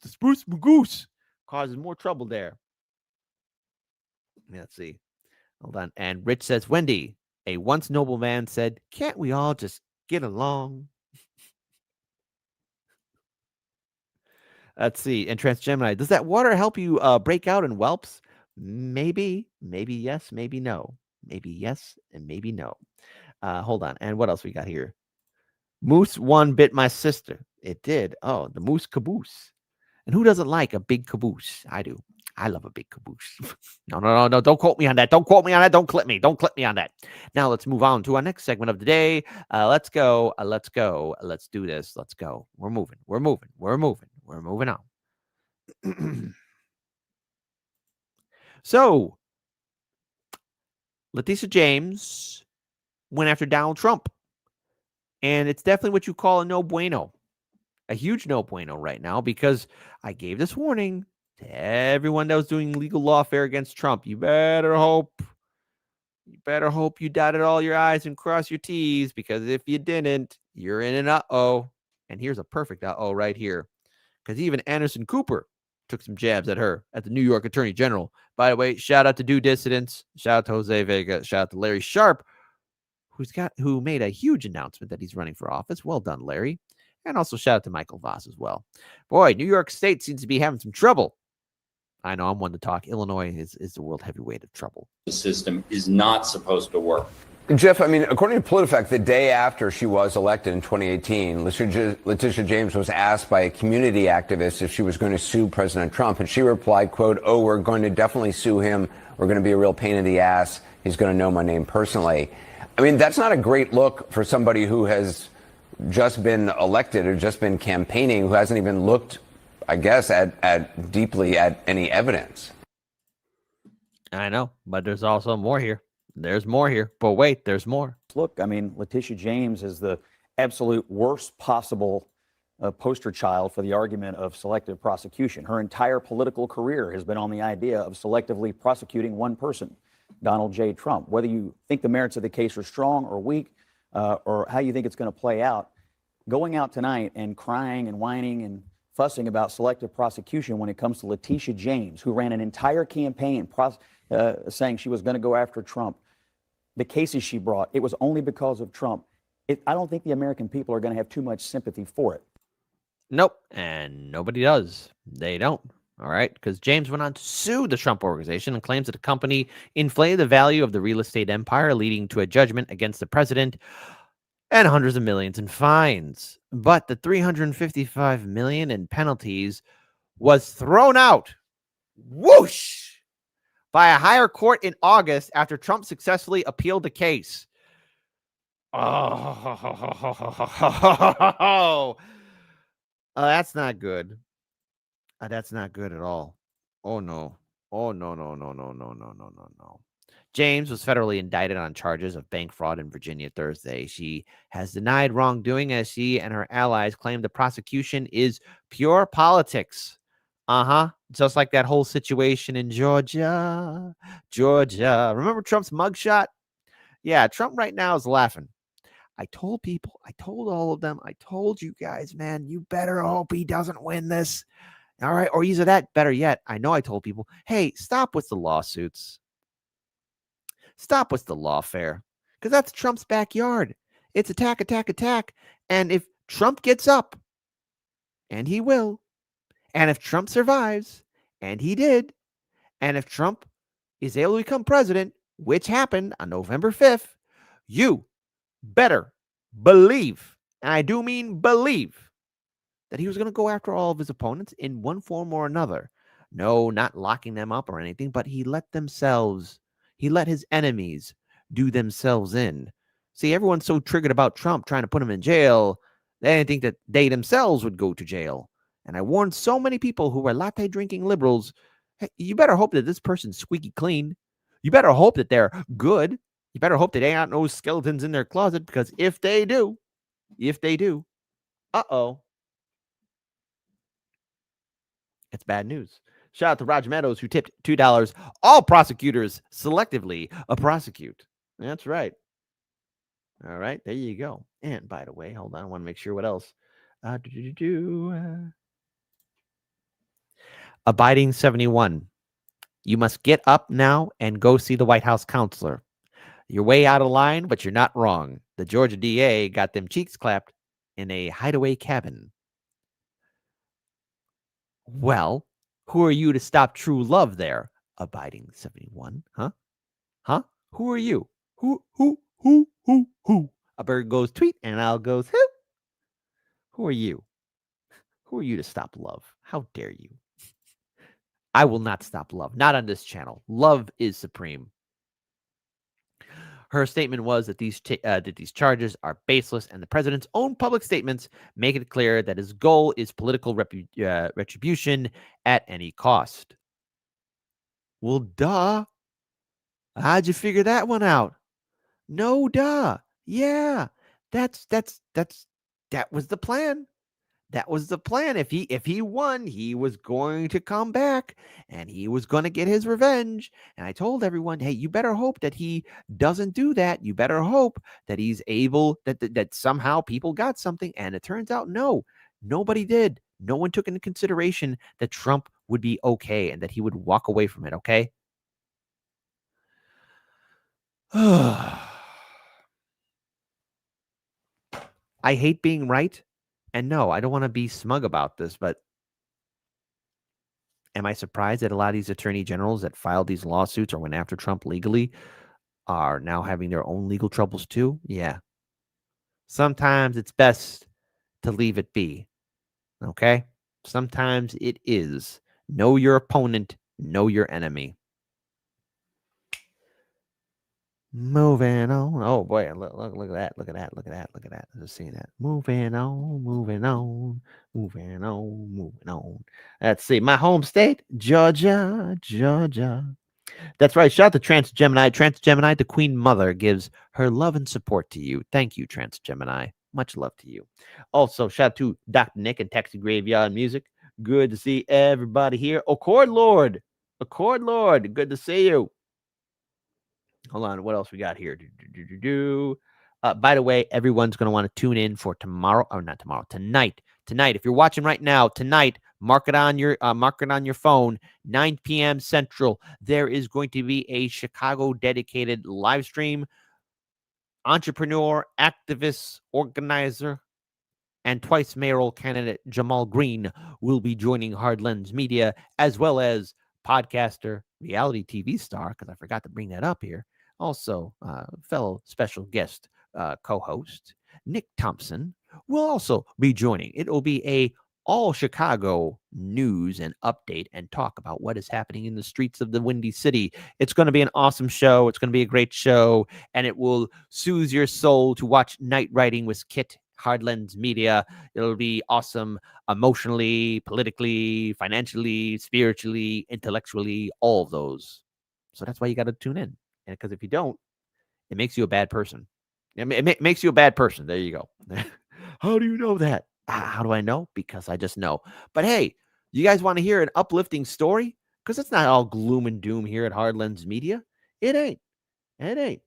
Speaker 4: spruce goose causes more trouble there. Let's see. Hold on. And Rich says, Wendy, a once noble man said, can't we all just get along? Let's see. And Transgemini, does that water help you break out in whelps? Maybe yes, maybe no. Maybe yes, and maybe no. Hold on. And what else we got here? Moose 1 bit my sister. It did. Oh, the moose caboose. And who doesn't like a big caboose? I do. I love a big caboose. No. Don't quote me on that. Don't quote me on that. Don't clip me. Don't clip me on that. Now let's move on to our next segment of the day. Let's go. Let's do this. Let's go. We're moving on. So, Letitia James went after Donald Trump. And it's definitely what you call a no bueno. A huge no bueno right now, because I gave this warning to everyone that was doing legal lawfare against Trump. You better hope you dotted all your I's and cross your T's, because if you didn't, you're in an uh-oh. And here's a perfect uh-oh right here, because even Anderson Cooper took some jabs at her, at the New York Attorney General. By the way, shout out to Due Dissidents, shout out to Jose Vega, shout out to Larry Sharp, who made a huge announcement that he's running for office. Well done, Larry. And also shout out to Michael Voss as well. Boy, New York State seems to be having some trouble. I know I'm one to talk. Illinois is the world heavyweight of trouble.
Speaker 8: The system is not supposed to work.
Speaker 9: Jeff, I mean, according to PolitiFact, the day after she was elected in 2018, Letitia James was asked by a community activist if she was going to sue President Trump. And she replied, quote, "Oh, we're going to definitely sue him. We're going to be a real pain in the ass. He's going to know my name personally." I mean, that's not a great look for somebody who has just been elected or just been campaigning, who hasn't even looked, I guess, at deeply at any evidence.
Speaker 4: I know, but there's also more here. There's more here. But wait, there's more.
Speaker 10: Look, I mean, Letitia James is the absolute worst possible poster child for the argument of selective prosecution. Her entire political career has been on the idea of selectively prosecuting one person, Donald J. Trump. Whether you think the merits of the case are strong or weak, or how you think it's going to play out, going out tonight and crying and whining and fussing about selective prosecution when it comes to Letitia James, who ran an entire campaign saying she was going to go after Trump. The cases she brought, it was only because of Trump. I don't think the American people are going to have too much sympathy for it.
Speaker 4: Nope. And nobody does. They don't. All right. Because James went on to sue the Trump organization and claims that the company inflated the value of the real estate empire, leading to a judgment against the president and hundreds of millions in fines. But the $355 million in penalties was thrown out. Whoosh! by a higher court in August after Trump successfully appealed the case. Oh, that's not good. That's not good at all. Oh, no. Oh, no, no, no, no, no, no, no, no, no. James was federally indicted on charges of bank fraud in Virginia Thursday. She has denied wrongdoing as she and her allies claim the prosecution is pure politics. Just like that whole situation in Georgia. Remember Trump's mugshot? Yeah, Trump right now is laughing. I told people, I told all of them, I told you guys, man, you better hope he doesn't win this. All right. Or either that, better yet, I know I told people, hey, stop with the lawsuits. Stop with the lawfare. Because that's Trump's backyard. It's attack, attack, attack. And if Trump gets up, and he will, and if Trump survives, and he did, and if Trump is able to become president, which happened on November 5th, you better believe, and I do mean believe, that he was going to go after all of his opponents in one form or another. No, not locking them up or anything, but he let his enemies do themselves in. See, everyone's so triggered about Trump trying to put him in jail, they didn't think that they themselves would go to jail. And I warned so many people who were latte drinking liberals, hey, you better hope that this person's squeaky clean. You better hope that they're good. You better hope that they ain't no skeletons in their closet, because if they do, uh-oh, it's bad news. Shout out to Roger Meadows, who tipped $2. All prosecutors selectively prosecute. That's right. All right, there you go. And by the way, hold on, I want to make sure what else. Abiding 71. You must get up now and go see the White House counselor. You're way out of line, but you're not wrong. The Georgia DA got them cheeks clapped in a hideaway cabin. Well, who are you to stop true love there, Abiding 71? Huh? Who are you? Who? A bird goes tweet and I'll goes who? Who are you? Who are you to stop love? How dare you? I will not stop love. Not on this channel. Love is supreme. Her statement was that these charges are baseless, and the president's own public statements make it clear that his goal is political retribution at any cost. Well, duh. How'd you figure that one out? No, duh. Yeah, that was the plan. That was the plan. If he won, he was going to come back and he was going to get his revenge. And I told everyone, hey, you better hope that he doesn't do that. You better hope that he's able, that somehow people got something. And it turns out, no, nobody did. No one took into consideration that Trump would be okay and that he would walk away from it. Okay. I hate being right. And no, I don't want to be smug about this, but am I surprised that a lot of these attorney generals that filed these lawsuits or went after Trump legally are now having their own legal troubles too? Yeah. Sometimes it's best to leave it be. Okay? Sometimes it is. Know your opponent, know your enemy. Moving on. Oh boy, look at that. Look at that. Just seeing that. Moving on. Let's see. My home state, Georgia. That's right. Shout out to Trans Gemini. Trans Gemini, the Queen Mother, gives her love and support to you. Thank you, Trans Gemini. Much love to you. Also, shout out to Dr. Nick and Taxi Graveyard Music. Good to see everybody here. Accord Lord. Good to see you. Hold on. What else we got here? By the way, everyone's going to want to tune in for tomorrow, or not tomorrow, tonight. If you're watching right now, tonight, mark it on your phone, 9 p.m. Central. There is going to be a Chicago dedicated live stream. Entrepreneur, activist, organizer, and twice mayoral candidate Jamal Green will be joining Hard Lens Media, as well as podcaster, reality TV star, because I forgot to bring that up here. Also, fellow special guest co-host Nick Thompson will also be joining. It will be a all Chicago news and update and talk about what is happening in the streets of the Windy City. It's going to be an awesome show. It's going to be a great show, and it will soothe your soul to watch Night Riding with Kit Hardlands Media. It'll be awesome emotionally, politically, financially, spiritually, intellectually, all of those. So that's why you got to tune in. And because if you don't, it makes you a bad person. It makes you a bad person. There you go. How do you know that? How do I know? Because I just know. But hey, you guys want to hear an uplifting story? Because it's not all gloom and doom here at Hardlands Media. It ain't. It ain't.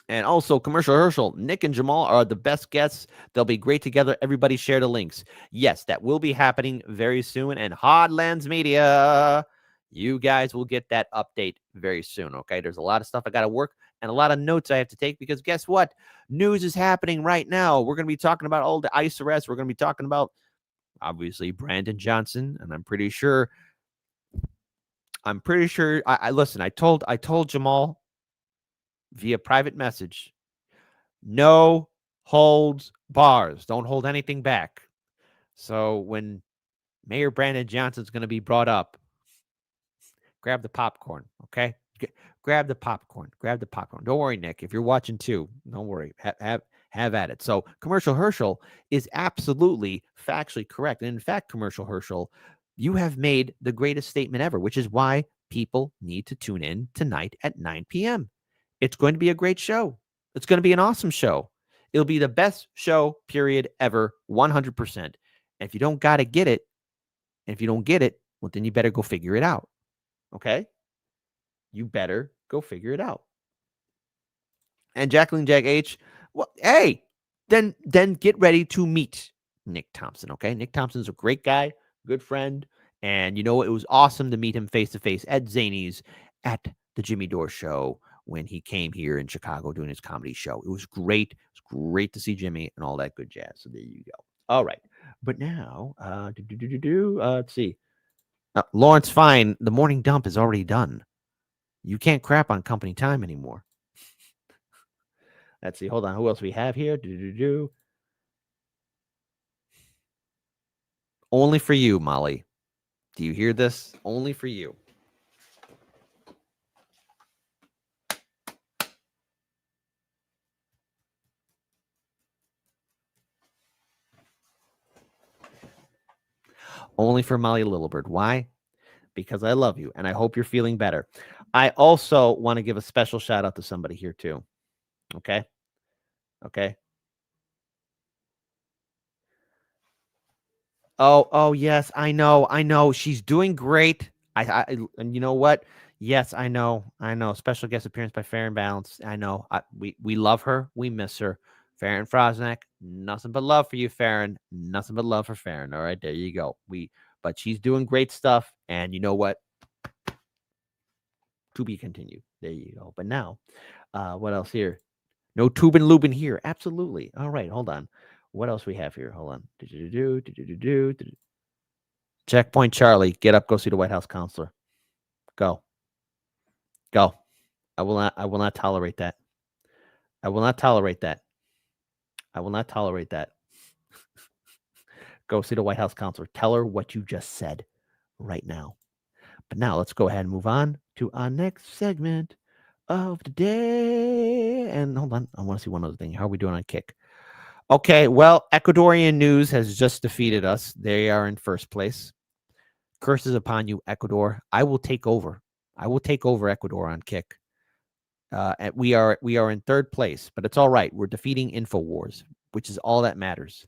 Speaker 4: And also, Commercial Herschel, Nick and Jamal are the best guests. They'll be great together. Everybody share the links. Yes, that will be happening very soon. And Hardlands Media, you guys will get that update very soon, okay? There's a lot of stuff I got to work and a lot of notes I have to take because guess what? News is happening right now. We're going to be talking about all the ICE arrests. We're going to be talking about, obviously, Brandon Johnson. And I'm pretty sure, listen, I told Jamal via private message, no holds bars. Don't hold anything back. So when Mayor Brandon Johnson's going to be brought up, grab the popcorn, okay? Grab the popcorn. Grab the popcorn. Don't worry, Nick. If you're watching too, don't worry. Have at it. So Commercial Herschel is absolutely factually correct. And in fact, Commercial Herschel, you have made the greatest statement ever, which is why people need to tune in tonight at 9 p.m. It's going to be a great show. It's going to be an awesome show. It'll be the best show, period, ever, 100%. And if you don't got to get it, and if you don't get it, well, then you better go figure it out. Okay? You better go figure it out. And Jacqueline Jag H, well, hey, then get ready to meet Nick Thompson, okay? Nick Thompson's a great guy, good friend, and you know, it was awesome to meet him face-to-face at Zany's at the Jimmy Dore show when he came here in Chicago doing his comedy show. It was great. It was great to see Jimmy and all that good jazz. So there you go. All right. But now, let's see. Lawrence Fine, the morning dump is already done. You can't crap on company time anymore. Let's see. Hold on. Who else we have here? Only for you, Molly. Do you hear this? Only for you. Only for Molly Lillibird. Why? Because I love you, and I hope you're feeling better. I also want to give a special shout out to somebody here, too. Okay? Okay? Oh, yes, I know. She's doing great. And you know what? Yes, I know. Special guest appearance by Fair and Balanced. I know. We love her. We miss her. Farron Frosnack, nothing but love for you, Farron. Nothing but love for Farron. All right, there you go. But she's doing great stuff, and you know what? To be continued. There you go. But now, what else here? No Tubin Lubin here. Absolutely. All right, hold on. What else we have here? Hold on. Checkpoint Charlie. Get up, go see the White House counselor. Go. I will not tolerate that. I will not tolerate that. Go see the White House counselor. Tell her what you just said right now. But now let's go ahead and move on to our next segment of the day. And hold on, I want to see one other thing. How are we doing on Kick? Okay, well, Ecuadorian news has just defeated us. They are in first place. Curses upon you, Ecuador. I will take over. Ecuador on Kick. We are in third place, but it's all right. We're defeating InfoWars, which is all that matters.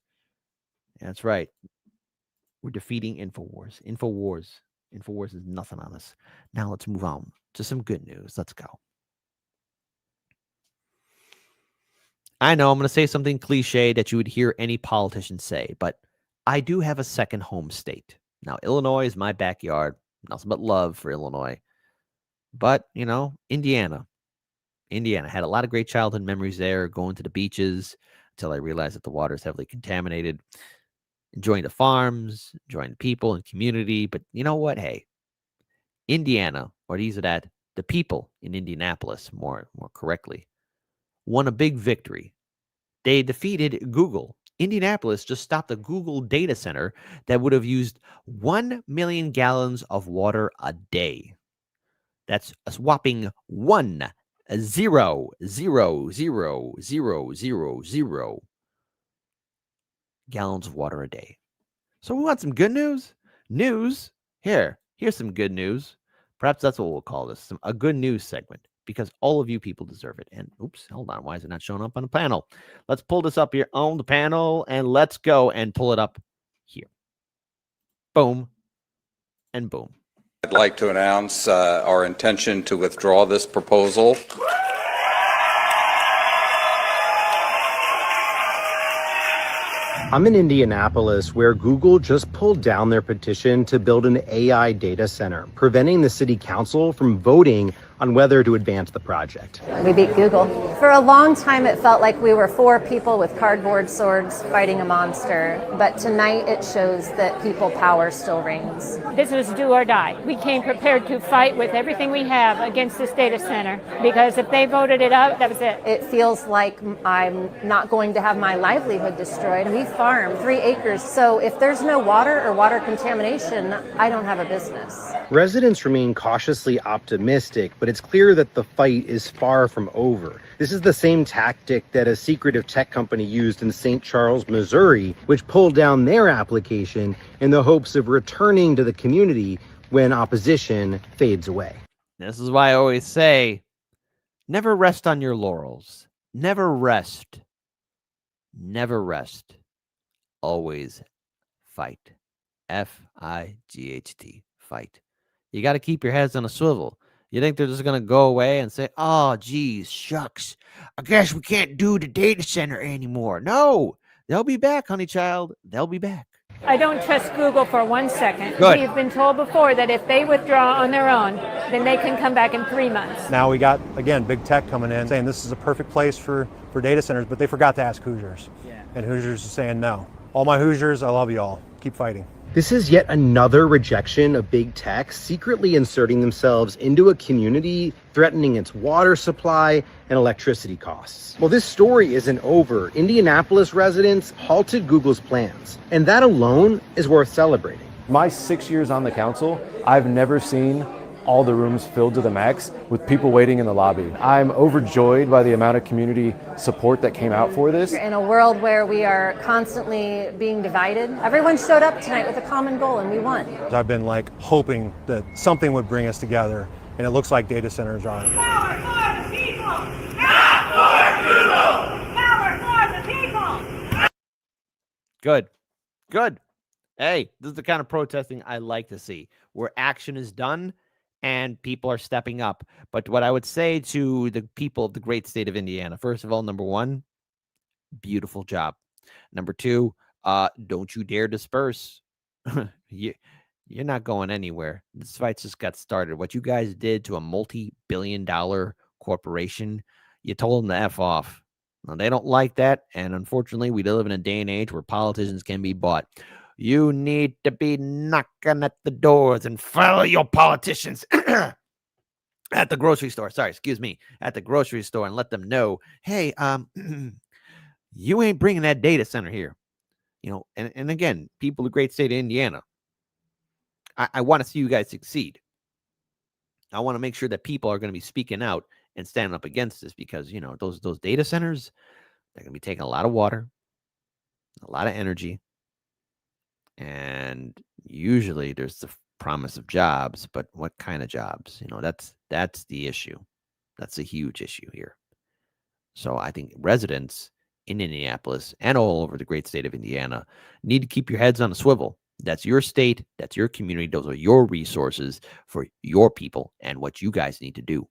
Speaker 4: That's right. We're defeating InfoWars. InfoWars is nothing on us. Now let's move on to some good news. Let's go. I know I'm going to say something cliche that you would hear any politician say, but I do have a second home state. Now, Illinois is my backyard. Nothing but love for Illinois. But, you know, Indiana. Had a lot of great childhood memories there, going to the beaches until I realized that the water is heavily contaminated. Enjoying the farms, enjoying the people and community. But you know what? Hey, Indiana, or the people in Indianapolis, more correctly, won a big victory. They defeated Google Indianapolis just stopped a Google data center that would have used 1 million gallons of water a day. That's a whopping 1,000,000 gallons of water a day. So we want some good news? Here's some good news. Perhaps that's what we'll call this, a good news segment, because all of you people deserve it. And oops, hold on. Why is it not showing up on the panel? Let's pull this up here on the panel, and let's go and pull it up here. Boom and boom.
Speaker 8: I'd like to announce our intention to withdraw this proposal.
Speaker 11: I'm in Indianapolis, where Google just pulled down their petition to build an AI data center, preventing the city council from voting on whether to advance the project.
Speaker 12: We beat Google. For a long time, it felt like we were four people with cardboard swords fighting a monster. But tonight, it shows that people power still reigns.
Speaker 13: This was do or die. We came prepared to fight with everything we have against this data center, because if they voted it out, that was it.
Speaker 12: It feels like I'm not going to have my livelihood destroyed. We farm 3 acres, so if there's no water or water contamination, I don't have a business.
Speaker 11: Residents remain cautiously optimistic, but it's clear that the fight is far from over. This is the same tactic that a secretive tech company used in St. Charles, Missouri, which pulled down their application in the hopes of returning to the community when opposition fades away.
Speaker 4: This is why I always say, never rest on your laurels. Never rest. Never rest. Always fight. F-I-G-H-T. Fight. You got to keep your heads on a swivel. You think they're just going to go away and say, oh, geez, shucks, I guess we can't do the data center anymore. No, they'll be back, honey child. They'll be back.
Speaker 13: I don't trust Google for 1 second.
Speaker 4: Good.
Speaker 13: We've been told before that if they withdraw on their own, then they can come back in 3 months.
Speaker 14: Now we got, again, big tech coming in saying this is a perfect place for data centers, but they forgot to ask Hoosiers. Yeah. And Hoosiers are saying no. All my Hoosiers, I love you all. Keep fighting.
Speaker 11: This is yet another rejection of big tech secretly inserting themselves into a community, threatening its water supply and electricity costs. Well, this story isn't over. Indianapolis residents halted Google's plans, and that alone is worth celebrating.
Speaker 15: My 6 years on the council, I've never seen all the rooms filled to the max with people waiting in the lobby. I'm overjoyed by the amount of community support that came out for this.
Speaker 12: In a world where we are constantly being divided, everyone showed up tonight with a common goal and we won.
Speaker 14: I've been hoping that something would bring us together, and it looks like data centers are.
Speaker 16: Power for the people! Not for Google! Power for the people!
Speaker 4: Good. Good. Hey, this is the kind of protesting I like to see, where action is done and people are stepping up. But what I would say to the people of the great state of Indiana, first of all, number one, beautiful job. Number two, don't you dare disperse. You're not going anywhere. This fight just got started. What you guys did to a multi-billion-dollar corporation, you told them to F off. Now, they don't like that, and unfortunately, we live in a day and age where politicians can be bought. You need to be knocking at the doors and follow your politicians at the grocery store. Sorry, excuse me. At the grocery store and let them know, hey, you ain't bringing that data center here. You know, and again, people of the great state of Indiana, I want to see you guys succeed. I want to make sure that people are going to be speaking out and standing up against this because, you know, those data centers, they're going to be taking a lot of water, a lot of energy. And usually there's the promise of jobs, but what kind of jobs? You know, that's the issue. That's a huge issue here. So I think residents in Indianapolis and all over the great state of Indiana need to keep your heads on a swivel. That's your state. That's your community. Those are your resources for your people and what you guys need to do.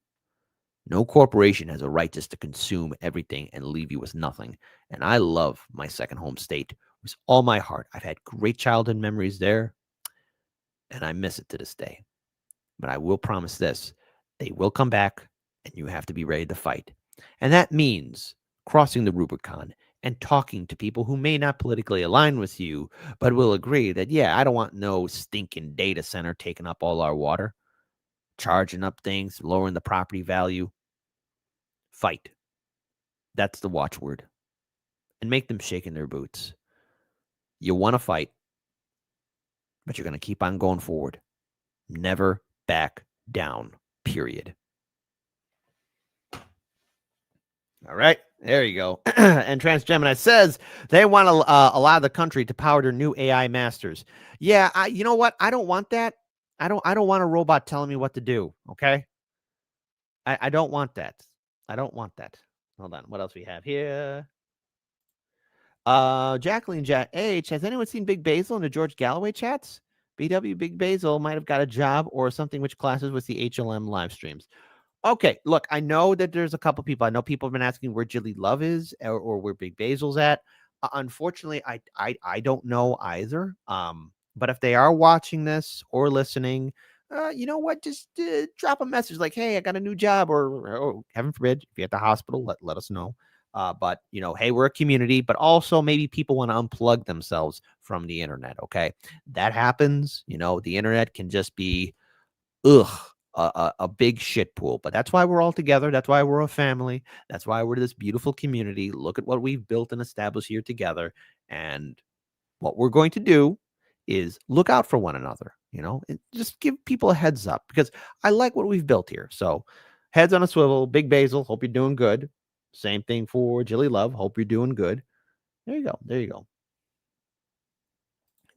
Speaker 4: No corporation has a right just to consume everything and leave you with nothing. And I love my second home state with all my heart. I've had great childhood memories there, and I miss it to this day. But I will promise this, they will come back, and you have to be ready to fight. And that means crossing the Rubicon and talking to people who may not politically align with you, but will agree that, yeah, I don't want no stinking data center taking up all our water, charging up things, lowering the property value. Fight. That's the watchword. and make them shake in their boots. You want to fight, but you're going to keep on going forward. Never back down, period. All right, there you go. And Transgemini says they want to allow the country to power their new AI masters. Yeah, you know what? I don't want that. I don't want a robot telling me what to do. Okay, I don't want that. I don't want that. Hold on. What else we have here? Jacqueline Jack H. Has anyone seen Big Basil in the George Galloway chats? BW Big Basil might have got a job or something which classes with the HLM live streams. Okay, look, I know that there's a couple people. I know people have been asking where Jilly Love is or where Big Basil's at. Unfortunately, I don't know either. But if they are watching this or listening, you know what? Just drop a message like, hey, I got a new job, or heaven forbid, if you're at the hospital, let us know. But, you know, hey, we're a community, but also maybe people want to unplug themselves from the internet, okay? That happens. You know, the internet can just be, a big shit pool. But that's why we're all together. That's why we're a family. That's why we're this beautiful community. Look at what we've built and established here together. And what we're going to do is look out for one another, you know, and just give people a heads up, because I like what we've built here. So heads on a swivel. Big Basil, hope you're doing good. Same thing for Jilly Love. Hope you're doing good. There you go. There you go.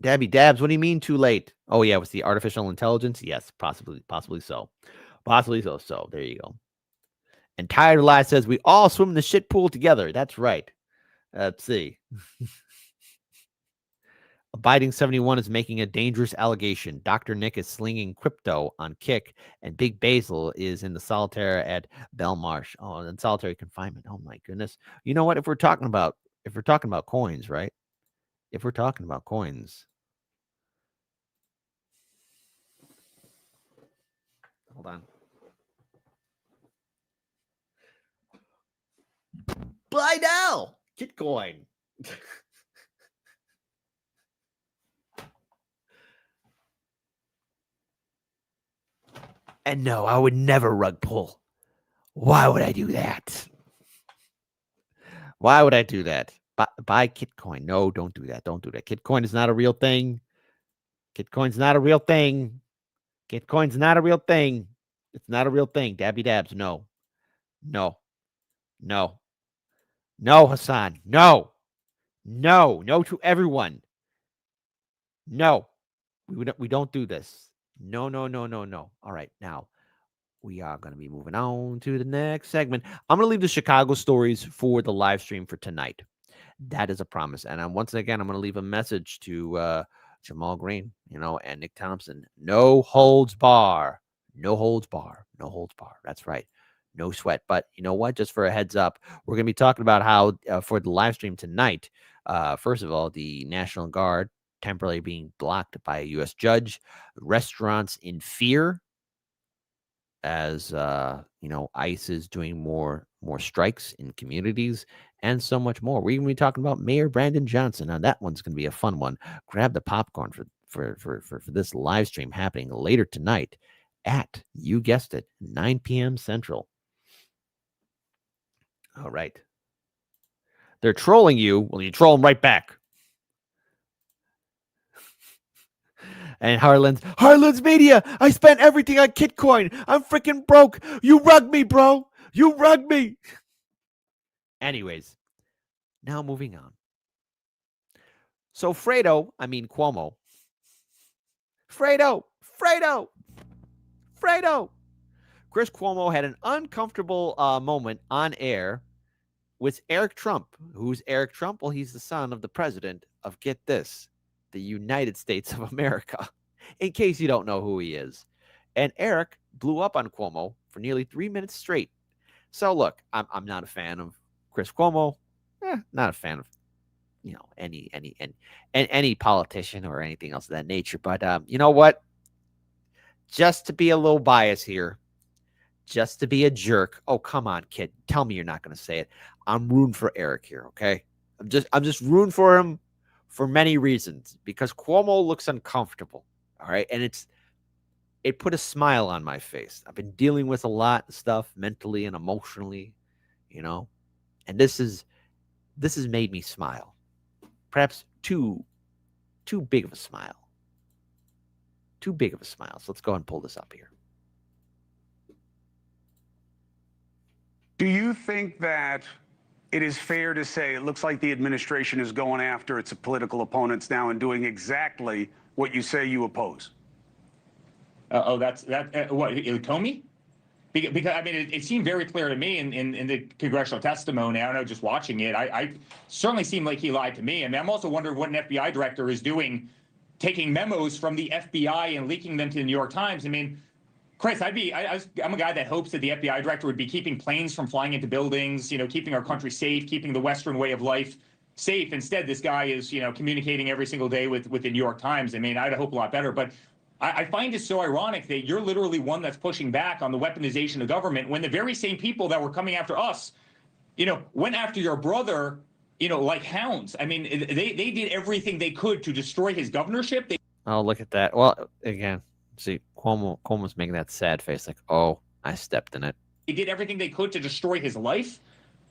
Speaker 4: Dabby Dabs, what do you mean too late? Oh, yeah, with the artificial intelligence? Yes, possibly so. Possibly so. So there you go. And Tired Lies says, we all swim in the shit pool together. That's right. Let's see. Abiding 71 is making a dangerous allegation. Dr. Nick is slinging crypto on Kick, and Big Basil is in the solitaire at Belmarsh. Oh, in solitary confinement. Oh my goodness. You know what? If we're talking about coins, right? If we're talking about coins. Hold on. Buy now. Gitcoin. And no, I would never rug pull. Why would I do that? Why would I do that? Buy Kitcoin. No, don't do that. Don't do that. Kitcoin is not a real thing. Kitcoin's not a real thing. Kitcoin's not a real thing. It's not a real thing. Dabby Dabs. No. No. No. No, Hassan. No. No. No to everyone. No. We don't do this. No, no, no, no, no. All right. Now, we are going to be moving on to the next segment. I'm going to leave the Chicago stories for the live stream for tonight. That is a promise. And once again, I'm going to leave a message to Jamal Green, you know, and Nick Thompson. No holds bar. No holds bar. No holds bar. That's right. No sweat. But you know what? Just for a heads up, we're going to be talking about how for the live stream tonight, first of all, the National Guard temporarily being blocked by a U.S. judge, restaurants in fear as, you know, ICE is doing more strikes in communities, and so much more. We're going to be talking about Mayor Brandon Johnson. Now, that one's going to be a fun one. Grab the popcorn for this live stream happening later tonight at, you guessed it, 9 p.m. Central. All right. They're trolling you. Well, you troll them right back. And Harlan's Media. I spent everything on Kitcoin. I'm freaking broke. You rug me, bro. You rug me. Anyways, now moving on. So Fredo Chris Cuomo had an uncomfortable moment on air with Eric Trump. Who's Eric Trump? Well, he's the son of the president of, get this, the United States of America, in case you don't know who he is. And Eric blew up on Cuomo for nearly 3 minutes straight. So look, I'm not a fan of Chris Cuomo. Not a fan of, you know, any politician or anything else of that nature. But you know what? Just to be a little biased here, just to be a jerk. Oh, come on, kid. Tell me you're not going to say it. I'm rooting for Eric here, okay? I'm just rooting for him for many reasons, because Cuomo looks uncomfortable, all right? And it put a smile on my face. I've been dealing with a lot of stuff mentally and emotionally, you know? And this is this has made me smile. Perhaps too big of a smile. Too big of a smile. So let's go ahead and pull this up here.
Speaker 17: Do you think that it is fair to say it looks like the administration is going after its political opponents now and doing exactly what you say you oppose?
Speaker 18: What, Comey? Because I mean, it seemed very clear to me in the congressional testimony. I don't know, just watching it, I certainly seemed like he lied to me. I mean, I'm also wondering what an FBI director is doing, taking memos from the FBI and leaking them to the New York Times. I mean, Chris, I'm a guy that hopes that the FBI director would be keeping planes from flying into buildings, you know, keeping our country safe, keeping the Western way of life safe. Instead, this guy is, you know, communicating every single day with the New York Times. I mean, I'd hope a lot better, but I find it so ironic that you're literally one that's pushing back on the weaponization of government when the very same people that were coming after us, you know, went after your brother, you know, like hounds. I mean, they did everything they could to destroy his governorship.
Speaker 4: Oh, look at that. Well, again, see, Cuomo's making that sad face like, oh, I stepped in it.
Speaker 18: They did everything they could to destroy his life.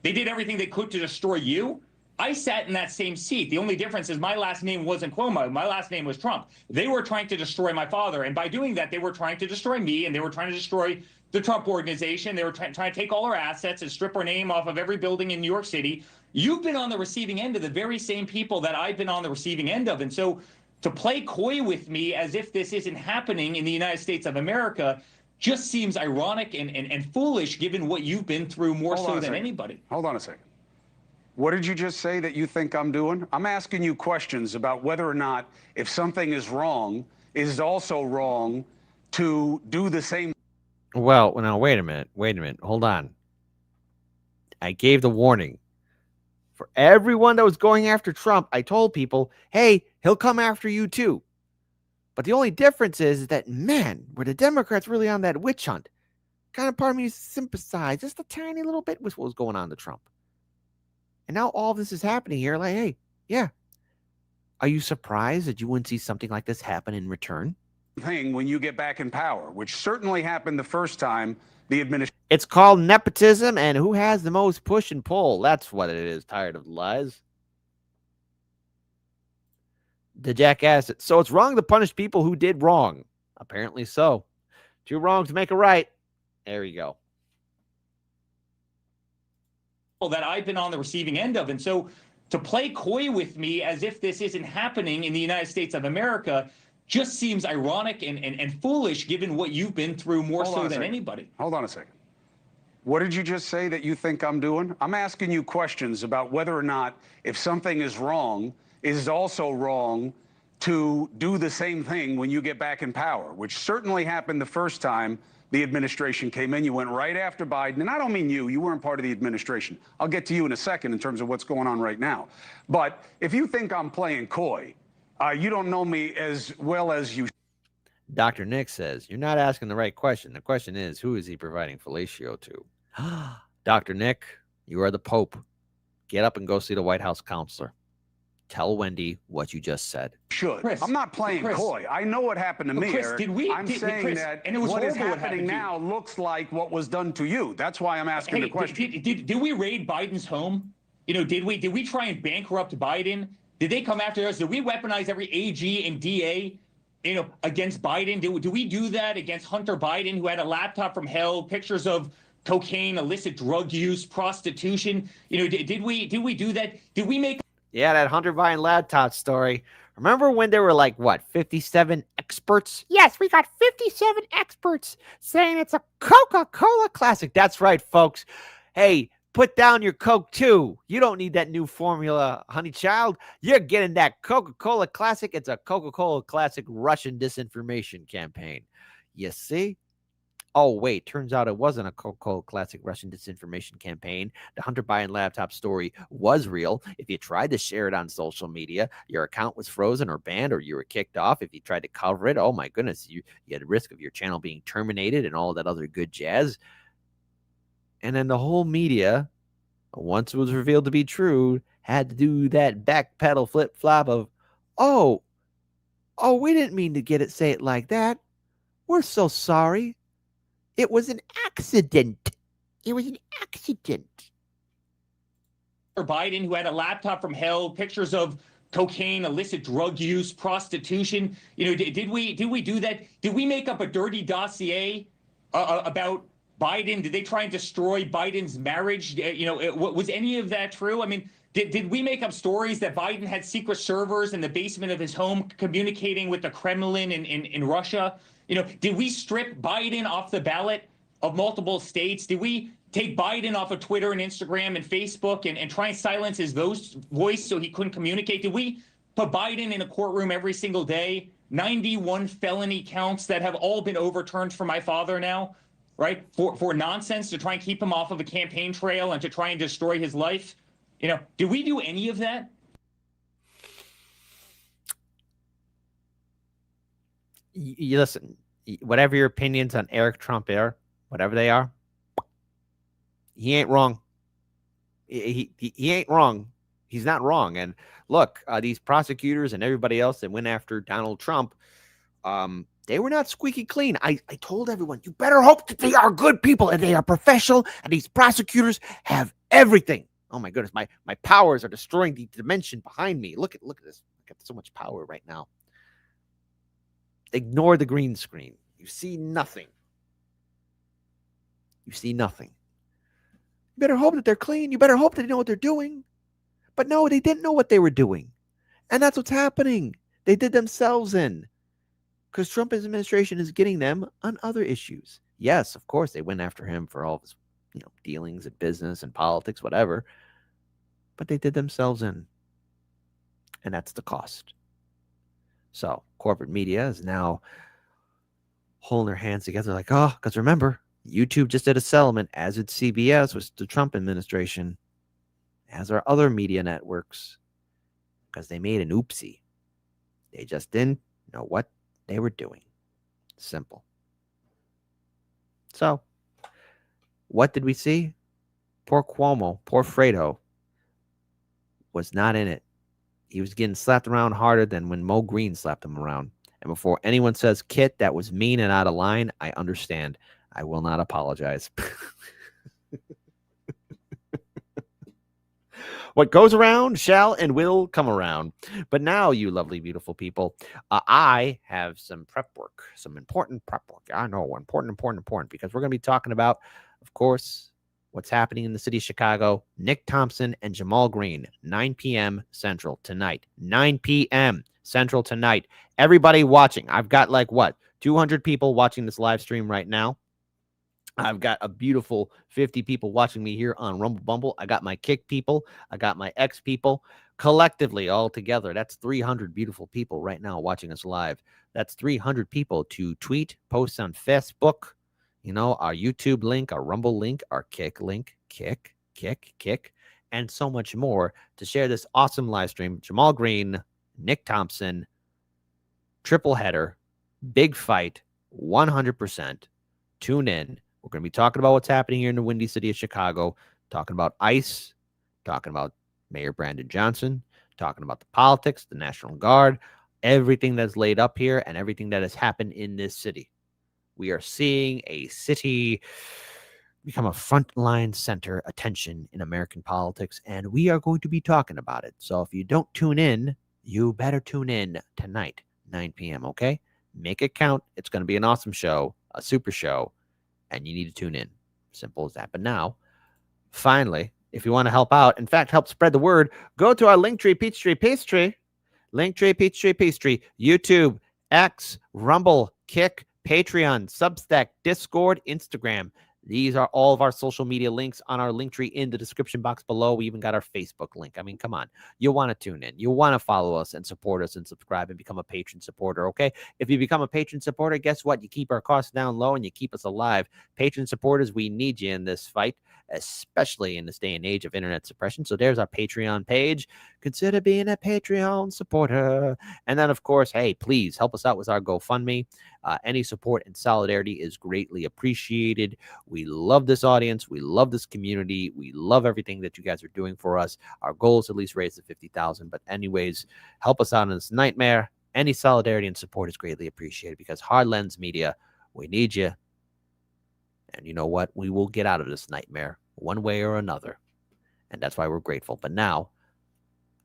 Speaker 18: They did everything they could to destroy you. I sat in that same seat. The only difference is my last name wasn't Cuomo. My last name was Trump. They were trying to destroy my father. And by doing that, they were trying to destroy me, and they were trying to destroy the Trump organization. They were trying to take all our assets and strip our name off of every building in New York City. You've been on the receiving end of the very same people that I've been on the receiving end of. And so to play coy with me as if this isn't happening in the United States of America just seems ironic and foolish given what you've been through more so than anybody.
Speaker 17: Hold on a second. What did you just say that you think I'm doing? I'm asking you questions about whether or not, if something is wrong, is it also wrong to do the same.
Speaker 4: Well, now, wait a minute. Hold on. I gave the warning. For everyone that was going after Trump, I told people, hey, he'll come after you too. But the only difference is that, man, were the Democrats really on that witch hunt? Kind of part of me sympathized just a tiny little bit with what was going on to Trump. And now all this is happening here. Like, hey, yeah. Are you surprised that you wouldn't see something like this happen in return?
Speaker 17: Thing when you get back in power, which certainly happened the first time the administration.
Speaker 4: It's called nepotism, and who has the most push and pull? That's what it is. Tired of the lies. The jackass. So it's wrong to punish people who did wrong. Apparently so. Two wrongs to make a right. There you go.
Speaker 18: That I've been on the receiving end of. And so to play coy with me as if this isn't happening in the United States of America just seems ironic and foolish given what you've been through more so than anybody.
Speaker 17: Hold on a second. What did you just say that you think I'm doing? I'm asking you questions about whether or not, if something is wrong, is it also wrong to do the same thing when you get back in power, which certainly happened the first time the administration came in. You went right after Biden. And I don't mean you weren't part of the administration. I'll get to you in a second in terms of what's going on right now. But if you think I'm playing coy, you don't know me as well as you.
Speaker 4: Dr. Nick says, you're not asking the right question. The question is, who is he providing fellatio to? Dr. Nick, you are the Pope. Get up and go see the White House counselor. Tell Wendy what you just said.
Speaker 17: Should.
Speaker 18: Chris,
Speaker 17: I'm not playing coy. I know what happened to me,
Speaker 18: Chris,
Speaker 17: Eric.
Speaker 18: did we,
Speaker 17: I'm saying
Speaker 18: Chris,
Speaker 17: that
Speaker 18: and it was
Speaker 17: what is
Speaker 18: horrible
Speaker 17: happening now looks like what was done to you. That's why I'm asking the question.
Speaker 18: Did we raid Biden's home? You know, did we try and bankrupt Biden? Did they come after us? Did we weaponize every AG and DA, you know, against Biden? Did we do that against Hunter Biden, who had a laptop from hell, pictures of cocaine, illicit drug use, prostitution? You know, did we do that? Did we make?
Speaker 4: Yeah, that Hunter Biden laptop story. Remember when there were like, what, 57 experts? Yes, we got 57 experts saying it's a Coca-Cola classic. That's right, folks. Hey, put down your Coke too. You don't need that new formula, honey child. You're getting that Coca-Cola classic. It's a Coca-Cola classic Russian disinformation campaign. You see? Oh, wait, turns out it wasn't a Coca-Cola classic Russian disinformation campaign. The Hunter Biden laptop story was real. If you tried to share it on social media, your account was frozen or banned, or you were kicked off. If you tried to cover it, oh my goodness, you had a risk of your channel being terminated and all that other good jazz. And then the whole media, once it was revealed to be true, had to do that backpedal flip-flop of, oh, we didn't mean to say it like that. We're so sorry. It was an accident. It was an accident.
Speaker 18: Biden, who had a laptop from hell, pictures of cocaine, illicit drug use, prostitution. Did we do that? Did we make up a dirty dossier about Biden? Did they try and destroy Biden's marriage? Was any of that true? I mean, did we make up stories that Biden had secret servers in the basement of his home communicating with the Kremlin in Russia? Did we strip Biden off the ballot of multiple states? Did we take Biden off of Twitter and Instagram and Facebook and try and silence his voice so he couldn't communicate? Did we put Biden in a courtroom every single day? 91 felony counts that have all been overturned for my father now, right? For nonsense, to try and keep him off of a campaign trail and to try and destroy his life. Did we do any of that?
Speaker 4: You listen, whatever your opinions on Eric Trump are, whatever they are, he ain't wrong. He ain't wrong. He's not wrong. And look, these prosecutors and everybody else that went after Donald Trump, they were not squeaky clean. I told everyone, you better hope that they are good people and they are professional, and these prosecutors have everything. Oh my goodness, my powers are destroying the dimension behind me. Look at this. I got so much power right now. Ignore the green screen. You see nothing. You see nothing. You better hope that they're clean. You better hope that they know what they're doing. But no, they didn't know what they were doing. And that's what's happening. They did themselves in. Because Trump's administration is getting them on other issues. Yes, of course, they went after him for all of his dealings in business and politics, whatever. But they did themselves in. And that's the cost. So corporate media is now holding their hands together like, oh, because remember, YouTube just did a settlement, as did CBS, with the Trump administration, as are other media networks, because they made an oopsie. They just didn't know what they were doing. Simple. So, what did we see? Poor Cuomo, poor Fredo, was not in it. He was getting slapped around harder than when Mo Green slapped him around. And before anyone says, Kit, that was mean and out of line, I understand. I will not apologize. What goes around shall and will come around. But now, you lovely, beautiful people, I have some prep work, some important prep work. I know, important, because we're going to be talking about, of course, what's happening in the city of Chicago. Nick Thompson and Jamal Green, 9 p.m. Central tonight. 9 p.m. Central tonight. Everybody watching. I've got 200 people watching this live stream right now. I've got a beautiful 50 people watching me here on Rumble Bumble. I got my Kick people. I got my X people. Collectively, all together, that's 300 beautiful people right now watching us live. That's 300 people to tweet, post on Facebook, our YouTube link, our Rumble link, our Kick link, Kick, and so much more to share this awesome live stream. Jamal Green, Nick Thompson, triple header, big fight, 100%. Tune in. We're going to be talking about what's happening here in the windy city of Chicago, talking about ICE, talking about Mayor Brandon Johnson, talking about the politics, the National Guard, everything that's laid up here and everything that has happened in this city. We are seeing a city become a frontline center attention in American politics, and we are going to be talking about it. So if you don't tune in, you better tune in tonight, 9 p.m., okay? Make it count. It's going to be an awesome show, a super show, and you need to tune in. Simple as that. But now, finally, if you want to help out, in fact, help spread the word, go to our Linktree Peachtree Pastry, Linktree Peachtree Pastry, YouTube, X, Rumble, Kick, Patreon, Substack, Discord, Instagram. These are all of our social media links on our Linktree in the description box below. We even got our Facebook link. I mean, come on. You'll want to tune in. You'll want to follow us and support us and subscribe and become a patron supporter, okay? If you become a patron supporter, guess what? You keep our costs down low and you keep us alive. Patron supporters, we need you in this fight, especially in this day and age of internet suppression. So there's our Patreon page. Consider being a Patreon supporter. And then, of course, hey, please help us out with our GoFundMe. Any support and solidarity is greatly appreciated. We love this audience. We love this community. We love everything that you guys are doing for us. Our goal is at least raise to 50,000. But anyways, help us out in this nightmare. Any solidarity and support is greatly appreciated because Hard Lens Media, we need you. And you know what? We will get out of this nightmare one way or another. And that's why we're grateful. But now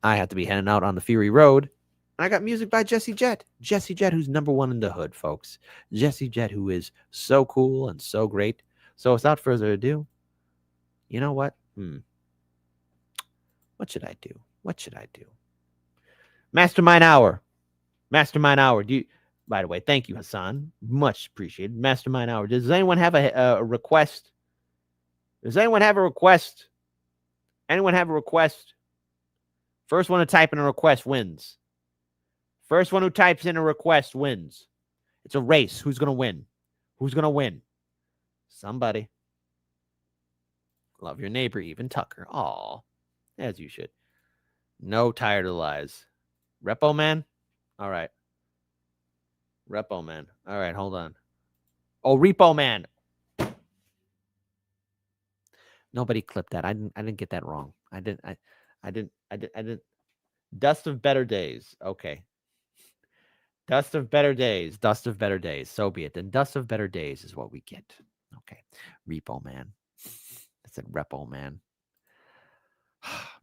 Speaker 4: I have to be heading out on the Fury Road. And I got music by Jesse Jett. Jesse Jett, who's #1 in the hood, folks. Jesse Jett, who is so cool and so great. So without further ado, you know what? What should I do? What should I do? Mastermind Hour. Mastermind Hour. By the way, thank you, Hassan. Much appreciated. Mastermind Hour. Does anyone have a request? Does anyone have a request? Anyone have a request? First one to type in a request wins. First one who types in a request wins. It's a race. Who's going to win? Who's going to win? Somebody. Love your neighbor, even Tucker. Aw. As you should. No tired of lies. Repo Man? All right. Repo Man. All right, hold on. Oh, Repo Man. Nobody clipped that. I didn't get that wrong. I didn't. Dust of Better Days. Okay. Dust of Better Days. Dust of Better Days. So be it. Then Dust of Better Days is what we get. Okay. Repo Man. I said Repo Man.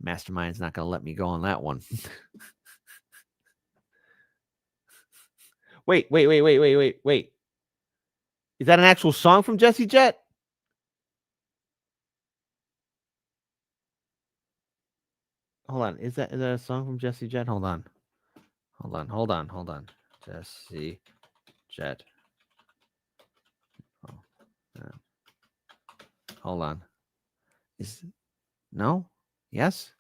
Speaker 4: Mastermind's not going to let me go on that one. Wait. Is that an actual song from Jesse Jett? Hold on. Is that a song from Jesse Jett? Hold on. Jesse Jett. Oh, yeah. Hold on. No? Yes?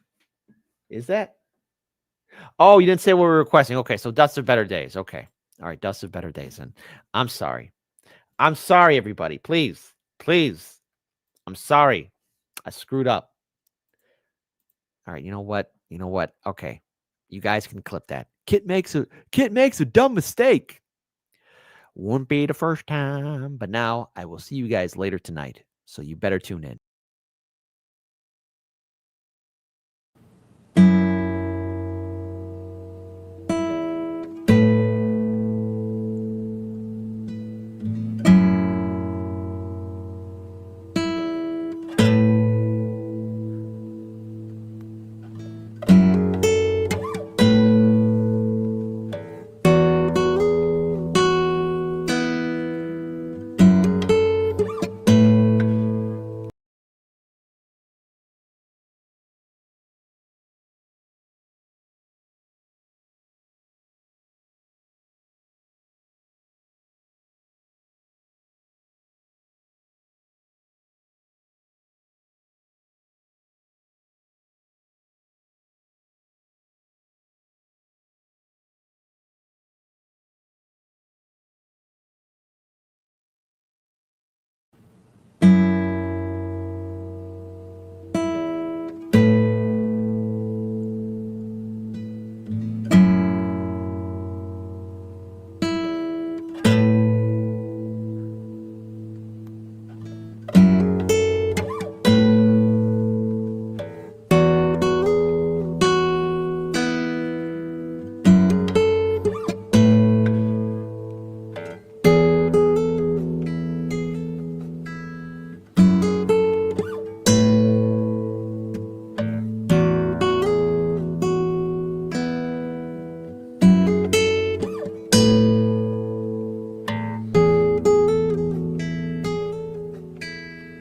Speaker 4: Is that? Oh, you didn't say what we were requesting. Okay, so Dust of Better Days. Okay. All right, Dust of Better Days. And I'm sorry. I'm sorry, everybody. Please. I'm sorry. I screwed up. All right, you know what? Okay. You guys can clip that. Kit makes a dumb mistake. Won't be the first time, but now I will see you guys later tonight. So you better tune in.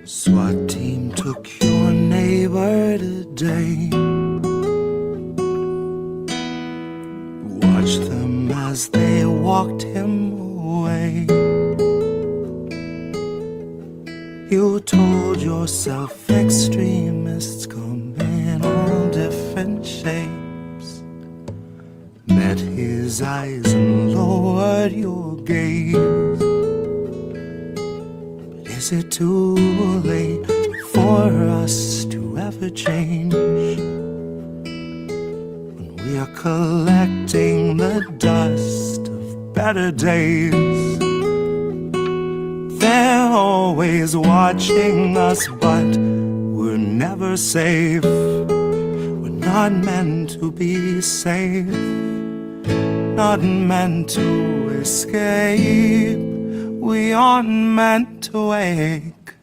Speaker 19: SWAT team took your neighbor today. Watch them as they walked him away. You told yourself extremists come in all different shapes. Met his eyes and lowered your gaze. Is it too late for us to ever change? When we are collecting the dust of better days, they're always watching us, but we're never safe. We're not meant to be safe, not meant to escape. We aren't meant to wake.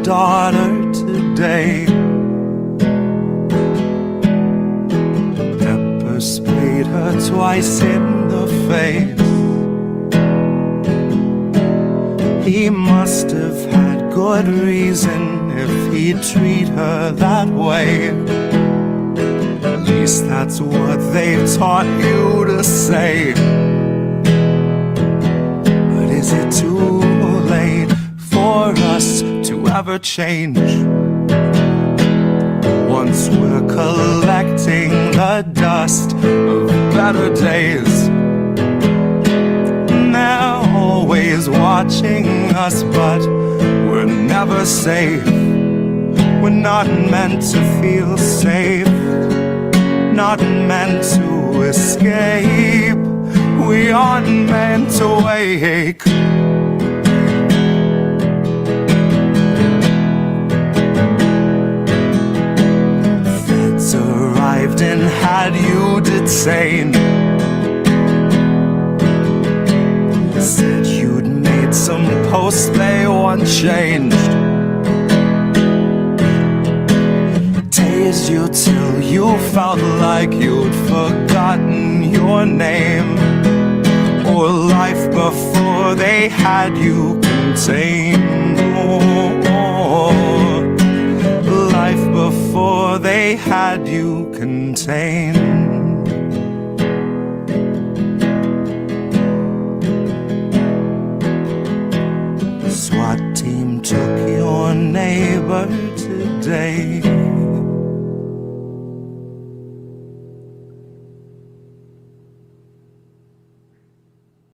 Speaker 19: daughter today. Pepper sprayed her twice in the face. He must have had good reason if he'd treat her that way. At least that's what they've taught you to say. But is it too late for us to ever change? Once we're collecting the dust of better days, they're always watching us, but we're never safe. We're not meant to feel safe, not meant to escape. We aren't meant to wake. Feds arrived and had you detained. Said you'd made some posts they want changed. Tased you till you felt like you'd forgotten your name, or life before they had you contained. Life before they had you contained. SWAT team took your neighbor today.